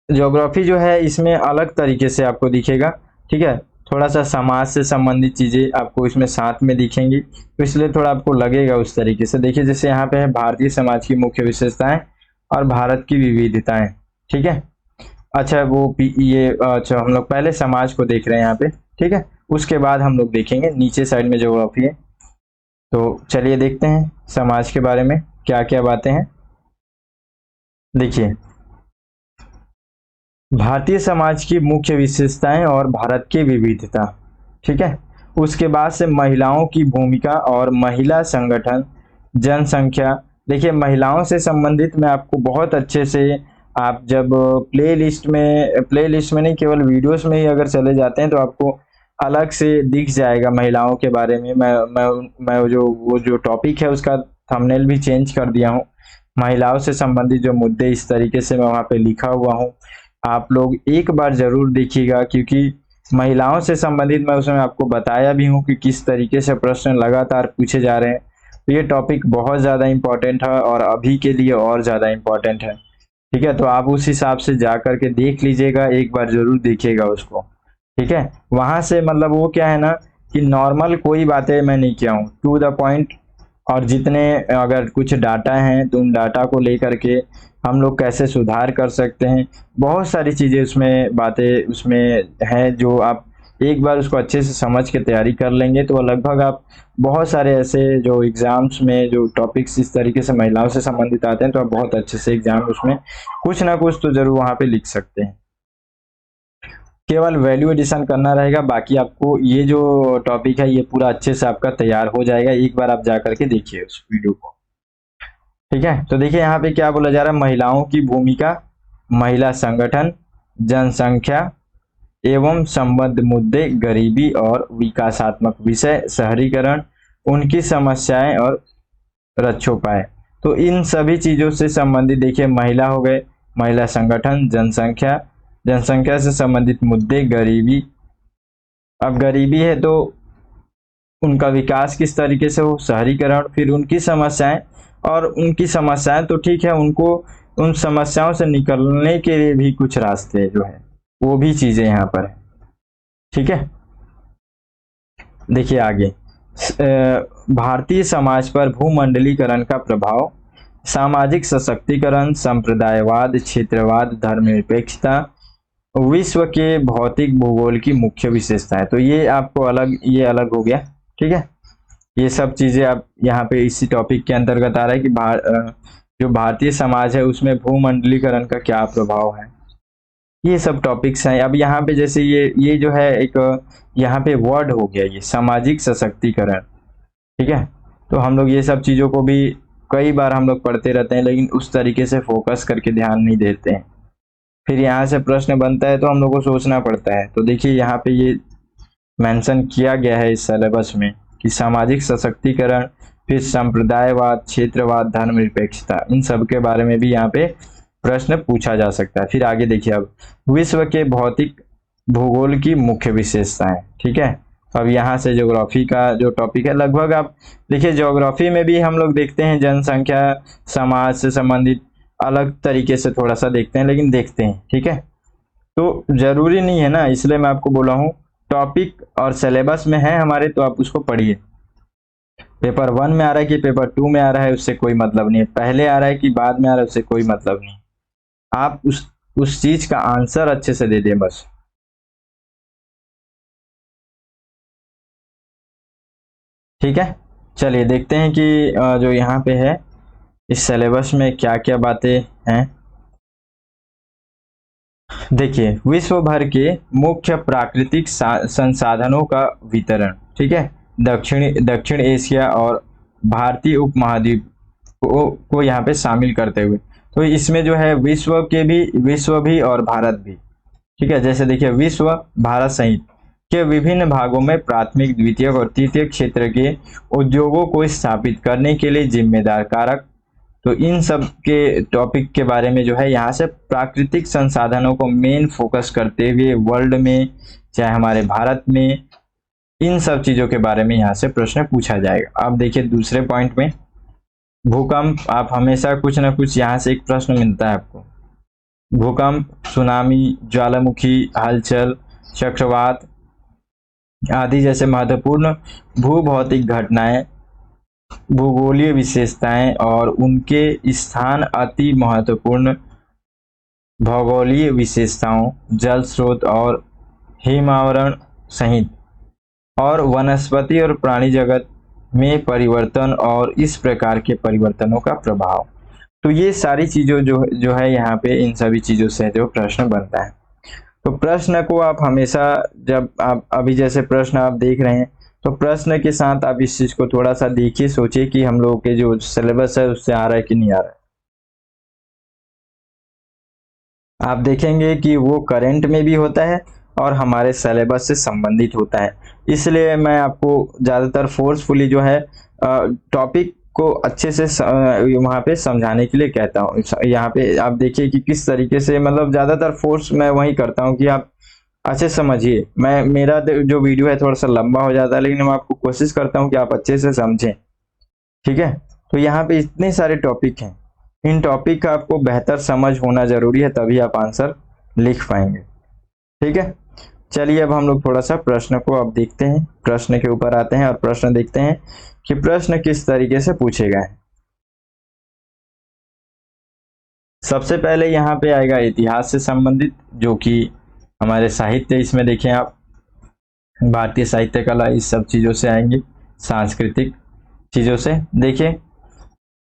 S1: ज्योग्राफी जो है इसमें अलग तरीके से आपको दिखेगा। ठीक है, थोड़ा सा समाज से संबंधित चीजें आपको इसमें साथ में दिखेंगी, तो इसलिए थोड़ा आपको लगेगा उस तरीके से। देखिए जैसे यहाँ पे है भारतीय समाज की मुख्य विशेषताएं और भारत की विविधताएं। ठीक है, अच्छा ये अच्छा हम लोग पहले समाज को देख रहे हैं यहाँ पे। ठीक है, उसके बाद हम लोग देखेंगे नीचे साइड में ज्योग्राफी है। तो चलिए देखते हैं समाज के बारे में क्या क्या बातें हैं। देखिए भारतीय समाज की मुख्य विशेषताएं और भारत की विविधता। ठीक है, उसके बाद से महिलाओं की भूमिका और महिला संगठन, जनसंख्या। देखिए महिलाओं से संबंधित मैं आपको बहुत अच्छे से, आप जब प्लेलिस्ट में नहीं केवल वीडियोस में ही अगर चले जाते हैं तो आपको अलग से दिख जाएगा महिलाओं के बारे में। मैं जो टॉपिक है उसका थंबनेल भी चेंज कर दिया हूँ। महिलाओं से संबंधित जो मुद्दे इस तरीके से मैं वहाँ पे लिखा हुआ हूँ, आप लोग एक बार जरूर देखिएगा, क्योंकि महिलाओं से संबंधित मैं उसमें आपको बताया भी हूँ कि किस तरीके से प्रश्न लगातार पूछे जा रहे हैं। तो ये टॉपिक बहुत ज़्यादा इम्पोर्टेंट है और अभी के लिए और ज़्यादा इम्पोर्टेंट है। ठीक है, तो आप उस हिसाब से जा करके देख लीजिएगा, एक बार जरूर देखिएगा उसको। ठीक है, वहां से मतलब वो क्या है ना कि नॉर्मल कोई बातें मैं नहीं किया हूँ, टू द पॉइंट, और जितने अगर कुछ डाटा हैं तो उन डाटा को लेकर के हम लोग कैसे सुधार कर सकते हैं, बहुत सारी चीज़ें उसमें बातें उसमें हैं जो आप एक बार उसको अच्छे से समझ के तैयारी कर लेंगे तो लगभग आप बहुत सारे ऐसे जो एग्जाम्स में जो टॉपिक्स इस तरीके से महिलाओं से संबंधित आते हैं तो आप बहुत अच्छे से एग्जाम उसमें कुछ ना कुछ तो जरूर वहाँ पे लिख सकते हैं। केवल वैल्यू एडिशन करना रहेगा, बाकी आपको ये जो टॉपिक है ये पूरा अच्छे से आपका तैयार हो जाएगा, एक बार आप जा करके देखिए उस वीडियो को। ठीक है, तो देखिए यहाँ पे क्या बोला जा रहा है, महिलाओं की भूमिका, महिला संगठन, जनसंख्या एवं संबद्ध मुद्दे, गरीबी और विकासात्मक विषय, शहरीकरण, उनकी समस्याएं और रक्षोपाय। तो इन सभी चीजों से संबंधित देखिए महिला हो गए, महिला संगठन, जनसंख्या, जनसंख्या से संबंधित मुद्दे, गरीबी। अब गरीबी है तो उनका विकास किस तरीके से हो, शहरीकरण, फिर उनकी समस्याएं, और उनकी समस्याएं तो ठीक है, उनको उन समस्याओं से निकलने के लिए भी कुछ रास्ते जो है वो भी चीजें यहाँ पर है। ठीक है, देखिए आगे भारतीय समाज पर भूमंडलीकरण का प्रभाव, सामाजिक सशक्तिकरण, संप्रदायवाद, क्षेत्रवाद, धर्मनिरपेक्षता, विश्व के भौतिक भूगोल की मुख्य विशेषताएं। तो ये आपको अलग, ये अलग हो गया। ठीक है, ये सब चीजें आप यहाँ पे इसी टॉपिक के अंतर्गत आ रहा है कि जो भारतीय समाज है उसमें भूमंडलीकरण का क्या प्रभाव है, ये सब टॉपिक्स हैं। अब यहाँ पे जैसे ये जो है एक यहाँ पे वर्ड हो गया ये सामाजिक सशक्तिकरण। ठीक है, तो हम लोग ये सब चीज़ों को भी कई बार हम लोग पढ़ते रहते हैं लेकिन उस तरीके से फोकस करके ध्यान नहीं देते हैं, फिर यहाँ से प्रश्न बनता है तो हम लोग को सोचना पड़ता है। तो देखिए यहाँ पे ये मेंशन किया गया है इस सिलेबस में कि सामाजिक सशक्तिकरण, फिर संप्रदायवाद, क्षेत्रवाद, धर्मनिरपेक्षता, इन सब के बारे में भी यहाँ पे प्रश्न पूछा जा सकता है। फिर आगे देखिए अब विश्व के भौतिक भूगोल की मुख्य विशेषताएं। ठीक है, अब यहाँ से ज्योग्राफी का जो टॉपिक है, लगभग आप देखिए ज्योग्राफी में भी हम लोग देखते हैं जनसंख्या, समाज से संबंधित अलग तरीके से थोड़ा सा देखते हैं, लेकिन देखते हैं। ठीक है, तो जरूरी नहीं है ना, इसलिए मैं आपको बोला हूँ टॉपिक और सिलेबस में है हमारे तो आप उसको पढ़िए। पेपर 1 में आ रहा है कि पेपर 2 में आ रहा है उससे कोई मतलब नहीं है, पहले आ रहा है कि बाद में आ रहा है उससे कोई मतलब नहीं। आप उस चीज का आंसर अच्छे से दे दें बस। ठीक है, चलिए देखते हैं कि जो यहाँ पे है इस सिलेबस में क्या क्या बातें हैं। देखिए, विश्व भर के मुख्य प्राकृतिक संसाधनों का वितरण, ठीक है, दक्षिण एशिया और भारतीय उपमहाद्वीप को यहाँ पे शामिल करते हुए। तो इसमें जो है विश्व भी और भारत भी, ठीक है। जैसे देखिए, विश्व भारत सहित के विभिन्न भागों में प्राथमिक, द्वितीयक और तृतीयक क्षेत्र के उद्योगों को स्थापित करने के लिए जिम्मेदार कारक। तो इन सब के टॉपिक के बारे में जो है यहाँ से प्राकृतिक संसाधनों को मेन फोकस करते हुए वर्ल्ड में, चाहे हमारे भारत में, इन सब चीजों के बारे में यहाँ से प्रश्न पूछा जाएगा। अब देखिए दूसरे पॉइंट में, भूकंप। आप हमेशा कुछ ना कुछ यहाँ से एक प्रश्न मिलता है आपको। भूकंप, सुनामी, ज्वालामुखी, हलचल, चक्रवात आदि जैसे महत्वपूर्ण भूभौतिक घटनाएं, भूगोलीय विशेषताएं और उनके स्थान, अति महत्वपूर्ण भौगोलीय विशेषताओं, जल स्रोत और हिमावरण सहित, और वनस्पति और प्राणी जगत में परिवर्तन और इस प्रकार के परिवर्तनों का प्रभाव। तो ये सारी चीजों जो है यहाँ पे, इन सभी चीजों से जो प्रश्न बनता है। तो प्रश्न को आप हमेशा, जब आप अभी जैसे प्रश्न आप देख रहे हैं, तो प्रश्न के साथ आप इस चीज को थोड़ा सा देखिए, सोचिए कि हम लोगों के जो सिलेबस है उससे आ रहा है कि नहीं आ रहा है। आप देखेंगे कि वो करंट में भी होता है और हमारे सिलेबस से संबंधित होता है। इसलिए मैं आपको ज़्यादातर फोर्सफुली जो है टॉपिक को अच्छे से वहाँ पे समझाने के लिए कहता हूँ। यहाँ पे आप देखिए कि किस तरीके से, मतलब ज़्यादातर फोर्स मैं वही करता हूँ कि आप अच्छे से समझिए। मेरा जो वीडियो है थोड़ा सा लंबा हो जाता है, लेकिन मैं आपको कोशिश करता हूँ कि आप अच्छे से समझें, ठीक है। तो यहाँ पे इतने सारे टॉपिक हैं, इन टॉपिक का आपको बेहतर समझ होना जरूरी है, तभी आप आंसर लिख पाएंगे, ठीक है। चलिए अब हम लोग थोड़ा सा प्रश्न को अब देखते हैं, प्रश्न के ऊपर आते हैं और प्रश्न देखते हैं कि प्रश्न किस तरीके से पूछे गए हैं। सबसे पहले यहाँ पे आएगा इतिहास से संबंधित, जो कि हमारे साहित्य, इसमें देखें आप, भारतीय साहित्य कला, इस सब चीजों से आएंगे, सांस्कृतिक चीजों से। देखिए,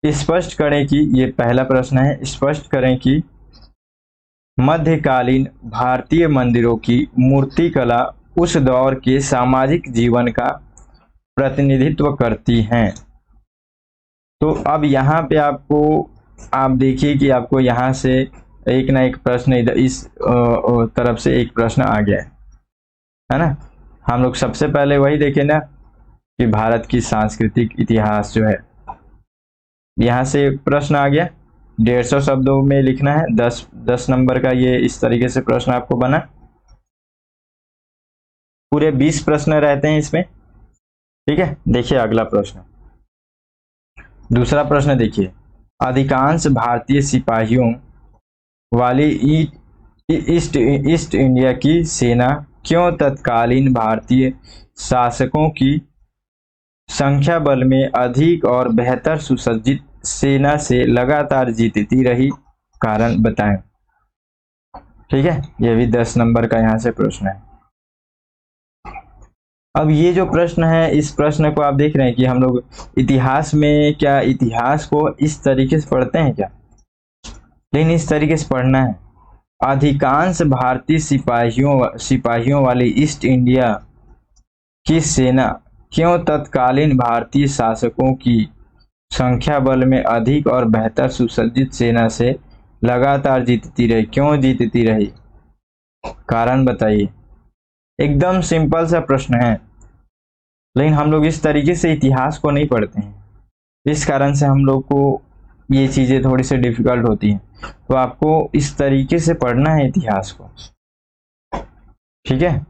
S1: स्पष्ट करें कि, ये पहला प्रश्न है, स्पष्ट करें कि मध्यकालीन भारतीय मंदिरों की मूर्तिकला उस दौर के सामाजिक जीवन का प्रतिनिधित्व करती हैं। तो अब यहाँ पे आपको, आप देखिए कि आपको यहाँ से एक ना एक प्रश्न इधर इस तरफ से एक प्रश्न आ गया है ना। हम लोग सबसे पहले वही देखें ना कि भारत की सांस्कृतिक इतिहास जो है, यहाँ से प्रश्न आ गया, 150 शब्दों में लिखना है, 10 नंबर का ये इस तरीके से प्रश्न आपको बना। पूरे 20 प्रश्न रहते हैं इसमें, ठीक है। देखिए अगला प्रश्न, दूसरा प्रश्न देखिए, अधिकांश भारतीय सिपाहियों वाली ईस्ट इंडिया की सेना क्यों तत्कालीन भारतीय शासकों की संख्या बल में अधिक और बेहतर सुसज्जित सेना से लगातार जीतती रही, कारण बताएं। ठीक है, यह भी 10 नंबर का यहाँ से प्रश्न है। अब ये जो प्रश्न है, इस प्रश्न को आप देख रहे हैं कि हम लोग इतिहास में, क्या इतिहास को इस तरीके से पढ़ते हैं क्या? लेकिन इस तरीके से पढ़ना है, अधिकांश भारतीय सिपाहियों वाली ईस्ट इंडिया की सेना क्यों तत्कालीन भारतीय शासकों की संख्या बल में अधिक और बेहतर सुसज्जित सेना से लगातार जीतती रही, क्यों जीतती रही, कारण बताइए। एकदम सिंपल सा प्रश्न है, लेकिन हम लोग इस तरीके से इतिहास को नहीं पढ़ते हैं, इस कारण से हम लोग को ये चीजें थोड़ी सी डिफिकल्ट होती हैं। तो आपको इस तरीके से पढ़ना है इतिहास को, ठीक है।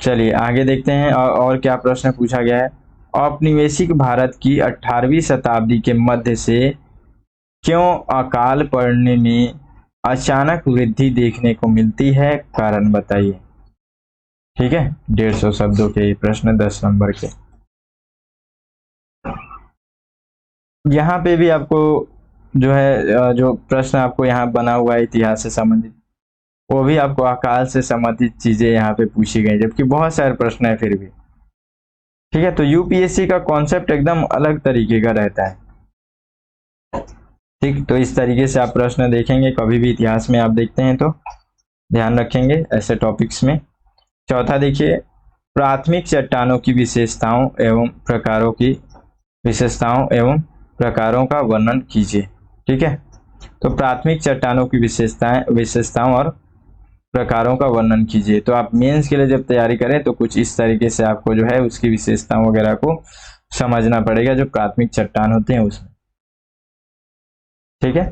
S1: चलिए आगे देखते हैं और क्या प्रश्न पूछा गया है। औपनिवेशिक भारत की 18वीं शताब्दी के मध्य से क्यों अकाल पड़ने में अचानक वृद्धि देखने को मिलती है, कारण बताइए। ठीक है, 150 शब्दों के प्रश्न, 10 नंबर के। यहाँ पे भी आपको जो है, जो प्रश्न आपको यहाँ बना हुआ है इतिहास से संबंधित, वो भी आपको अकाल से संबंधित चीजें यहाँ पे पूछी गई, जबकि बहुत सारे प्रश्न है फिर भी। ठीक है, तो यूपीएससी का कॉन्सेप्ट एकदम अलग तरीके का रहता है। ठीक, तो इस तरीके से आप प्रश्न देखेंगे कभी भी इतिहास में आप देखते हैं तो ध्यान रखेंगे ऐसे टॉपिक्स में। चौथा देखिए, प्राथमिक चट्टानों की विशेषताओं एवं प्रकारों का वर्णन कीजिए। ठीक है, तो प्राथमिक चट्टानों की विशेषताओं और प्रकारों का वर्णन कीजिए। तो आप मेंस के लिए जब तैयारी करें तो कुछ इस तरीके से आपको जो है उसकी विशेषताओं वगैरह को समझना पड़ेगा जो प्राथमिक चट्टान होते हैं उसमें। ठीक है,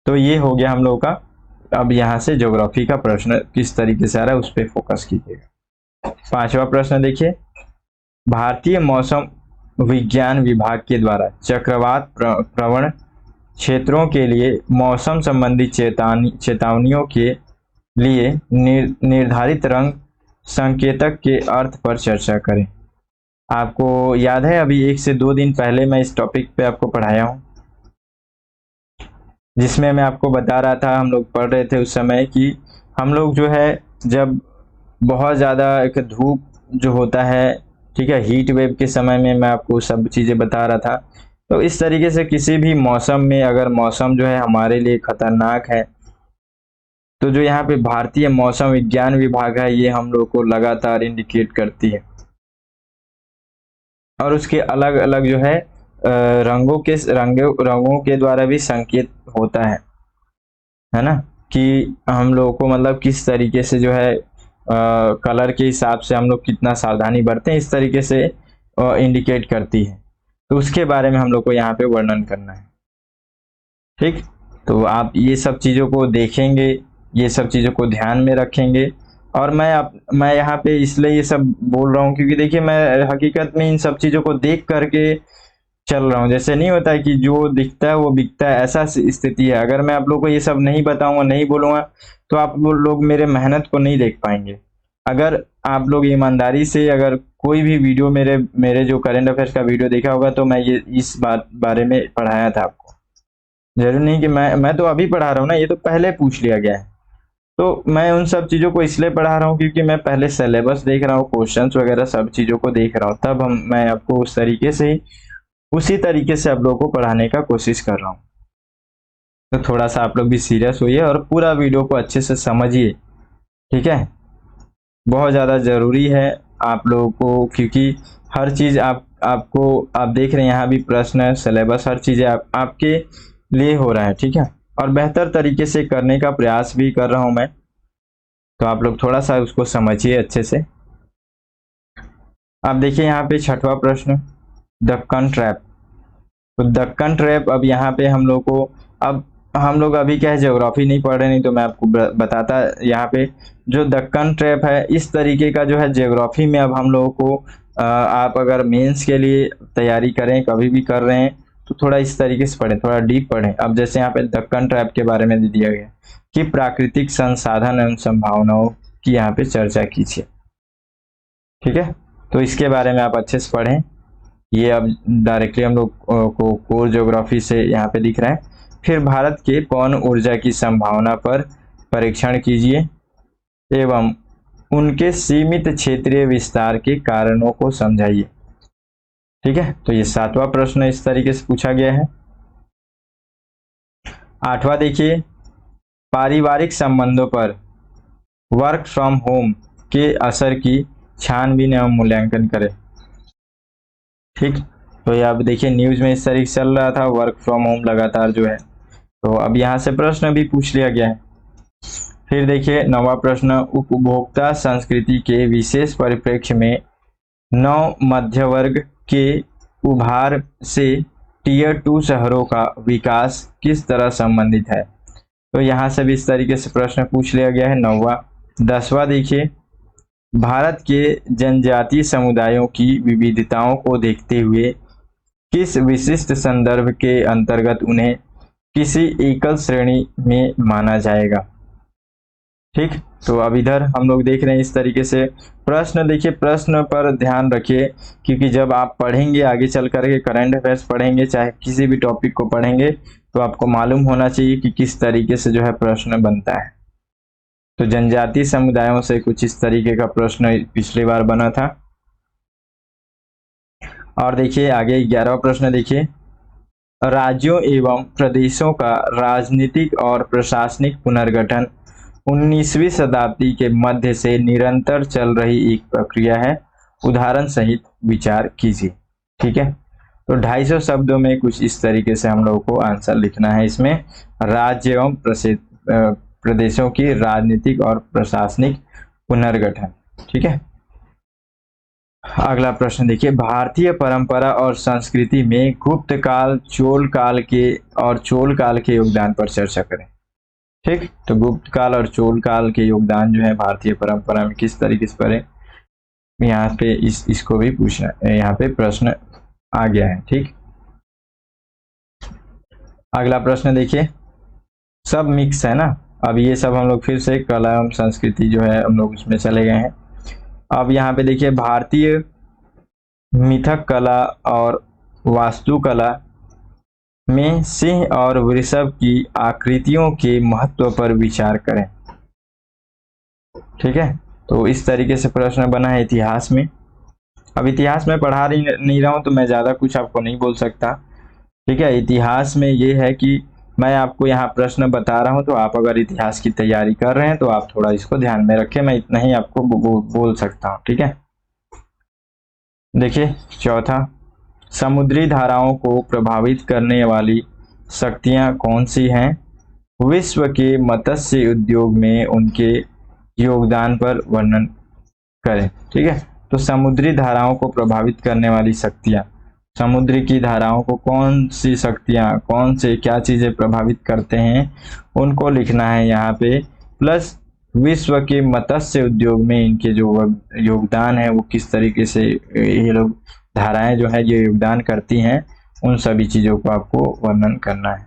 S1: तो ये हो गया हम लोगों का। अब यहाँ से ज्योग्राफी का प्रश्न किस तरीके से आ रहा है उस पर फोकस कीजिएगा। पांचवा प्रश्न देखिए, भारतीय मौसम विज्ञान विभाग के द्वारा चक्रवात प्रवण क्षेत्रों के लिए मौसम संबंधी चेतावनियों के लिए निर्धारित रंग संकेतक के अर्थ पर चर्चा करें। आपको याद है अभी 1 से 2 दिन पहले मैं इस टॉपिक पे आपको पढ़ाया हूं, जिसमें मैं आपको बता रहा था, हम लोग पढ़ रहे थे उस समय कि हम लोग जो है जब बहुत ज़्यादा एक धूप जो होता है, ठीक है, हीट वेव के समय में मैं आपको सब चीज़ें बता रहा था। तो इस तरीके से किसी भी मौसम में अगर मौसम जो है हमारे लिए खतरनाक है तो जो यहाँ पे भारतीय मौसम विज्ञान विभाग है ये हम लोग को लगातार इंडिकेट करती है। और उसके अलग अलग जो है रंगों के द्वारा भी संकेत होता है ना, कि हम लोगों को मतलब किस तरीके से जो है कलर के हिसाब से हम लोग कितना सावधानी बरतें, इस तरीके से इंडिकेट करती है। तो उसके बारे में हम लोग को यहाँ पे वर्णन करना है। ठीक, तो आप ये सब चीज़ों को देखेंगे, ये सब चीज़ों को ध्यान में रखेंगे। और मैं यहाँ पे इसलिए ये सब बोल रहा हूँ क्योंकि देखिए मैं हकीकत में इन सब चीज़ों को देख करके चल रहा हूँ। जैसे नहीं होता है कि जो दिखता है वो बिकता है, ऐसा स्थिति है। अगर मैं आप लोग को ये सब नहीं बताऊंगा, नहीं बोलूंगा तो आप लोग मेरे मेहनत को नहीं देख पाएंगे। अगर आप लोग ईमानदारी से अगर कोई भी वीडियो मेरे जो करंट अफेयर्स का वीडियो देखा होगा तो मैं ये इस बारे में पढ़ाया था आपको। जरूर नहीं कि मैं तो अभी पढ़ा रहा हूँ ना, ये तो पहले पूछ लिया गया है। तो मैं उन सब चीज़ों को इसलिए पढ़ा रहा हूँ क्योंकि मैं पहले सिलेबस देख रहा हूँ, क्वेश्चंस वगैरह सब चीज़ों को देख रहा हूँ, तब मैं आपको उसी तरीके से आप लोगों को पढ़ाने का कोशिश कर रहा हूँ। तो थोड़ा सा आप लोग भी सीरियस होइए और पूरा वीडियो को अच्छे से समझिए। ठीक है, बहुत ज़्यादा ज़रूरी है आप लोगों को, क्योंकि हर चीज़ आप देख रहे हैं यहाँ भी प्रश्न, सिलेबस, हर चीज़ आपके लिए हो रहा है। ठीक है, और बेहतर तरीके से करने का प्रयास भी कर रहा हूँ मैं। तो आप लोग थोड़ा सा उसको समझिए अच्छे से। आप देखिए यहाँ पे 6वां प्रश्न, दक्कन ट्रैप। तो दक्कन ट्रैप, अब यहाँ पे हम लोग को, अब हम लोग अभी क्या है ज्योग्राफी नहीं पढ़ रहे, नहीं तो मैं आपको बताता। यहाँ पे जो दक्कन ट्रैप है इस तरीके का जो है ज्योग्राफी में अब हम लोगों को आप अगर मेंस के लिए तैयारी करें, कभी भी कर रहे हैं तो थोड़ा इस तरीके से पढ़ें, थोड़ा डीप पढ़ें। अब जैसे यहाँ पे दक्कन ट्रैप के बारे में दिया गया कि प्राकृतिक संसाधन एवं संभावनाओं की यहाँ पे चर्चा कीजिए। ठीक है, तो इसके बारे में आप अच्छे से पढ़ें। ये अब डायरेक्टली हम लोग को कोर ज्योग्राफी से यहाँ पे दिख रहा है। फिर भारत के पवन ऊर्जा की संभावना पर परीक्षण कीजिए एवं उनके सीमित क्षेत्रीय विस्तार के कारणों को समझाइए। ठीक है, तो ये 7वां प्रश्न इस तरीके से पूछा गया है। 8वां देखिए, पारिवारिक संबंधों पर वर्क फ्रॉम होम के असर की छानबीन एवं मूल्यांकन करें। ठीक, तो ये आप देखिए न्यूज में इस तरीके से चल रहा था, वर्क फ्रॉम होम लगातार जो है, तो अब यहाँ से प्रश्न भी पूछ लिया गया है। फिर देखिए 9वां प्रश्न, उपभोक्ता संस्कृति के विशेष परिप्रेक्ष्य में नव मध्य वर्ग के उभार से टियर 2 शहरों का विकास किस तरह संबंधित है। तो यहाँ से भी इस तरीके से प्रश्न पूछ लिया गया है 9वां। 10वां देखिए, भारत के जनजातीय समुदायों की विविधताओं को देखते हुए किस विशिष्ट संदर्भ के अंतर्गत उन्हें किसी एकल श्रेणी में माना जाएगा। ठीक, तो अब इधर हम लोग देख रहे हैं इस तरीके से प्रश्न। देखिए प्रश्न पर ध्यान रखिए, क्योंकि जब आप पढ़ेंगे आगे चल करके करंट अफेयर्स पढ़ेंगे, चाहे किसी भी टॉपिक को पढ़ेंगे, तो आपको मालूम होना चाहिए कि किस तरीके से जो है प्रश्न बनता है। तो जनजातीय समुदायों से कुछ इस तरीके का प्रश्न पिछली बार बना था। और देखिए आगे 11वां प्रश्न देखिए, राज्यों एवं प्रदेशों का राजनीतिक और प्रशासनिक पुनर्गठन 19वीं शताब्दी के मध्य से निरंतर चल रही एक प्रक्रिया है, उदाहरण सहित विचार कीजिए। ठीक है, तो 250 शब्दों में कुछ इस तरीके से हम लोगों को आंसर लिखना है इसमें, राज्य एवं प्रदेशों की राजनीतिक और प्रशासनिक पुनर्गठन। ठीक है, अगला प्रश्न देखिए, भारतीय परंपरा और संस्कृति में गुप्त काल, चोल काल के योगदान पर चर्चा करें। ठीक, तो गुप्त काल और चोल काल के योगदान जो है भारतीय परंपरा में किस तरीके से पड़े, यहाँ पे इसको भी पूछना, यहाँ पे प्रश्न आ गया है। ठीक, अगला प्रश्न देखिए, सब मिक्स है ना, अब ये सब हम लोग फिर से कला एवं संस्कृति जो है हम लोग उसमें चले गए हैं। अब यहाँ पे देखिए, भारतीय मिथक कला और वास्तुकला में सिंह और वृषभ की आकृतियों के महत्व पर विचार करें। ठीक है, तो इस तरीके से प्रश्न बना है इतिहास में। अब इतिहास में पढ़ा नहीं रहा हूं तो मैं ज्यादा कुछ आपको नहीं बोल सकता। ठीक है, इतिहास में ये है कि मैं आपको यहाँ प्रश्न बता रहा हूं, तो आप अगर इतिहास की तैयारी कर रहे हैं तो आप थोड़ा इसको ध्यान में रखें, मैं इतना ही आपको बोल सकता हूँ। ठीक है, देखिए चौथा, समुद्री धाराओं को प्रभावित करने वाली शक्तियां कौन सी हैं, विश्व के मत्स्य उद्योग में उनके योगदान पर वर्णन करें। ठीक है, तो समुद्री धाराओं को प्रभावित करने वाली शक्तियां, समुद्र की धाराओं को कौन सी शक्तियां, कौन से क्या चीजें प्रभावित करते हैं उनको लिखना है यहाँ पे, प्लस विश्व के मत्स्य उद्योग में इनके जो योगदान है वो किस तरीके से ये लोग धाराएं जो है ये योगदान करती हैं, उन सभी चीजों को आपको वर्णन करना है।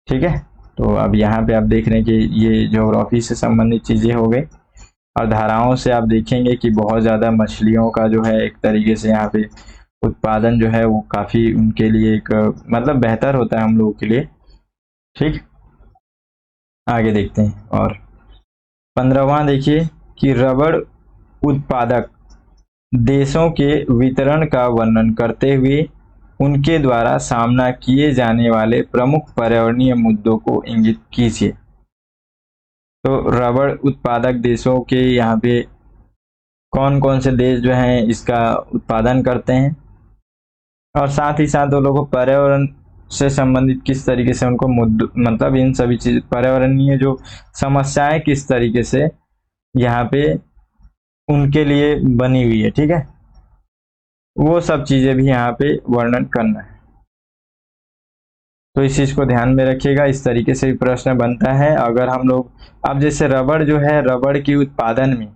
S1: ठीक है, तो अब यहाँ पे आप देख रहे हैं कि ये ज्योग्राफी से संबंधित चीजें हो गई, और धाराओं से आप देखेंगे कि बहुत ज्यादा मछलियों का जो है एक तरीके से यहाँ पे उत्पादन जो है वो काफी उनके लिए एक मतलब बेहतर होता है हम लोगों के लिए। ठीक, आगे देखते हैं। और 15वां देखिए कि रबड़ उत्पादक देशों के वितरण का वर्णन करते हुए उनके द्वारा सामना किए जाने वाले प्रमुख पर्यावरणीय मुद्दों को इंगित कीजिए। तो रबड़ उत्पादक देशों के यहाँ पे कौन कौन से देश जो हैं इसका उत्पादन करते हैं, और साथ ही साथ वो लोगों को पर्यावरण से संबंधित किस तरीके से उनको मतलब इन सभी चीज पर्यावरणीय जो समस्याएं किस तरीके से यहाँ पे उनके लिए बनी हुई है। ठीक है, वो सब चीजें भी यहाँ पे वर्णन करना है, तो इस चीज को ध्यान में रखिएगा। इस तरीके से भी प्रश्न बनता है। अगर हम लोग अब जैसे रबड़ जो है, रबड़ की उत्पादन में,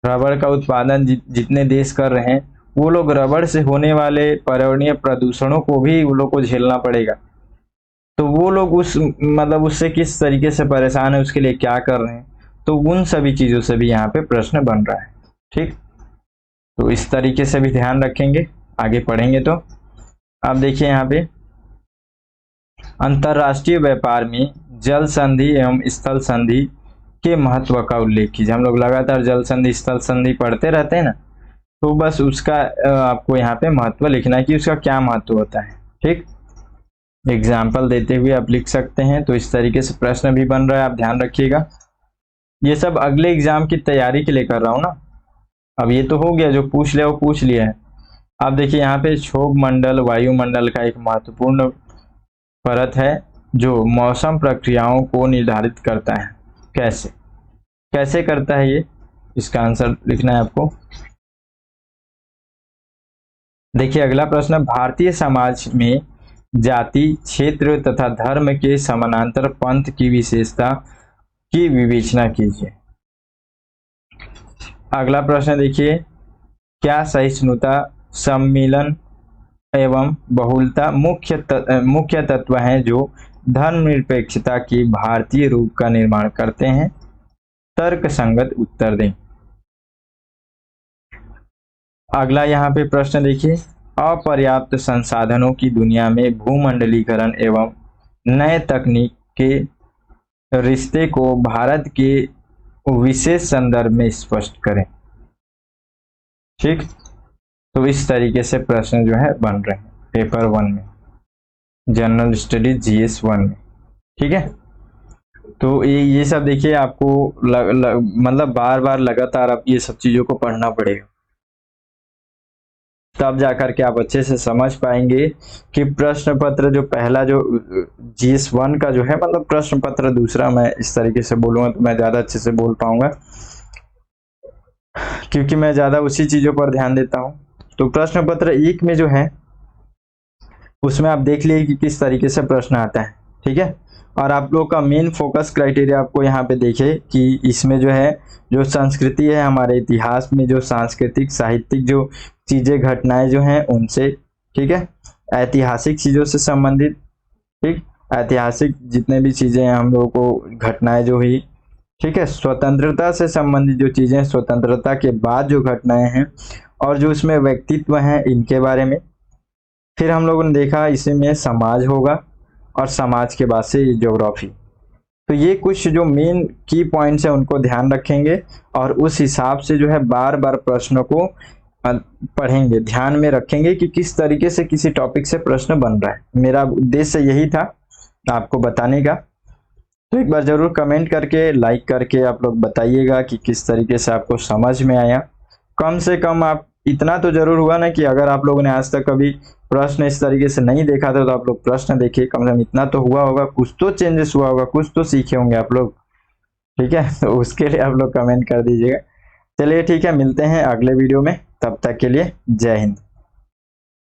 S1: रबड़ का उत्पादन जितने देश कर रहे हैं वो लोग रबड़ से होने वाले पर्यावरणीय प्रदूषणों को भी वो लोग को झेलना पड़ेगा, तो वो लोग उस मतलब उससे किस तरीके से परेशान है, उसके लिए क्या कर रहे हैं, तो उन सभी चीजों से भी यहाँ पे प्रश्न बन रहा है। ठीक, तो इस तरीके से भी ध्यान रखेंगे, आगे पढ़ेंगे। तो अब देखिए यहाँ पे अंतरराष्ट्रीय व्यापार में जल संधि एवं स्थल संधि के महत्व का उल्लेख कीजिए। हम लोग लगातार जल संधि स्थल संधि पढ़ते रहते हैं ना, तो बस उसका आपको यहाँ पे महत्व लिखना है कि उसका क्या महत्व होता है। ठीक, एग्जाम्पल देते हुए आप लिख सकते हैं। तो इस तरीके से प्रश्न भी बन रहा है, आप ध्यान रखिएगा। ये सब अगले एग्जाम की तैयारी के लिए कर रहा हूँ ना। अब ये तो हो गया, जो पूछ लिया वो पूछ लिया है। अब देखिए यहाँ पे क्षोभ मंडल वायुमंडल का एक महत्वपूर्ण परत है जो मौसम प्रक्रियाओं को निर्धारित करता है। कैसे कैसे करता है ये, इसका आंसर लिखना है आपको। देखिए अगला प्रश्न, भारतीय समाज में जाति, क्षेत्र तथा धर्म के समानांतर पंथ की विशेषता की विवेचना कीजिए। अगला प्रश्न देखिए, क्या सहिष्णुता, सम्मिलन एवं बहुलता मुख्य तत्व हैं जो धर्मनिरपेक्षता की भारतीय रूप का निर्माण करते हैं? तर्क संगत उत्तर दें। अगला यहाँ पे प्रश्न देखिए, अपर्याप्त संसाधनों की दुनिया में भूमंडलीकरण एवं नए तकनीक के रिश्ते को भारत के विशेष संदर्भ में स्पष्ट करें। ठीक, तो इस तरीके से प्रश्न जो है बन रहे हैं पेपर 1 में, जनरल स्टडीज GS 1 में। ठीक है, तो ये सब देखिए आपको मतलब बार बार लगातार आप ये सब चीजों को पढ़ना पड़ेगा, तब जाकर के आप अच्छे से समझ पाएंगे कि प्रश्न पत्र जो पहला जो GS 1 का जो है, मतलब प्रश्न पत्र दूसरा, मैं इस तरीके से बोलूंगा तो मैं ज्यादा अच्छे से बोल पाऊंगा क्योंकि मैं ज्यादा उसी चीजों पर ध्यान देता हूं। तो प्रश्न पत्र 1 में जो है उसमें आप देख लिए कि किस तरीके से प्रश्न आता है। ठीक है, और आप लोग का मेन फोकस क्राइटेरिया आपको यहाँ पे देखे कि इसमें जो है जो संस्कृति है, हमारे इतिहास में जो सांस्कृतिक साहित्यिक जो चीजें घटनाएं जो हैं उनसे, ठीक है, ऐतिहासिक चीजों से संबंधित, ठीक, ऐतिहासिक जितने भी चीजें हैं हम लोगों को घटनाएं जो हुई, ठीक है, स्वतंत्रता से संबंधित जो चीजें, स्वतंत्रता के बाद जो घटनाएं हैं और जो उसमें व्यक्तित्व हैं इनके बारे में। फिर हम लोगों ने देखा इसी में समाज होगा और समाज के बाद से ज्योग्राफी। तो ये कुछ जो मेन की पॉइंट्स है उनको ध्यान रखेंगे और उस हिसाब से जो है बार बार प्रश्नों को पढ़ेंगे, ध्यान में रखेंगे कि किस तरीके से किसी टॉपिक से प्रश्न बन रहा है। मेरा उद्देश्य यही था आपको बताने का। तो एक बार जरूर कमेंट करके, लाइक करके आप लोग बताइएगा कि किस तरीके से आपको समझ में आया। कम से कम आप इतना तो जरूर हुआ ना कि अगर आप लोगों ने आज तक कभी प्रश्न इस तरीके से नहीं देखा था तो आप लोग प्रश्न देखिए, कम से कम इतना तो हुआ होगा, कुछ तो चेंजेस हुआ होगा, कुछ तो सीखे होंगे आप लोग। ठीक है, तो उसके लिए आप लोग कमेंट कर दीजिएगा। चलिए ठीक है, मिलते हैं अगले वीडियो में, तब तक के लिए जय हिंद।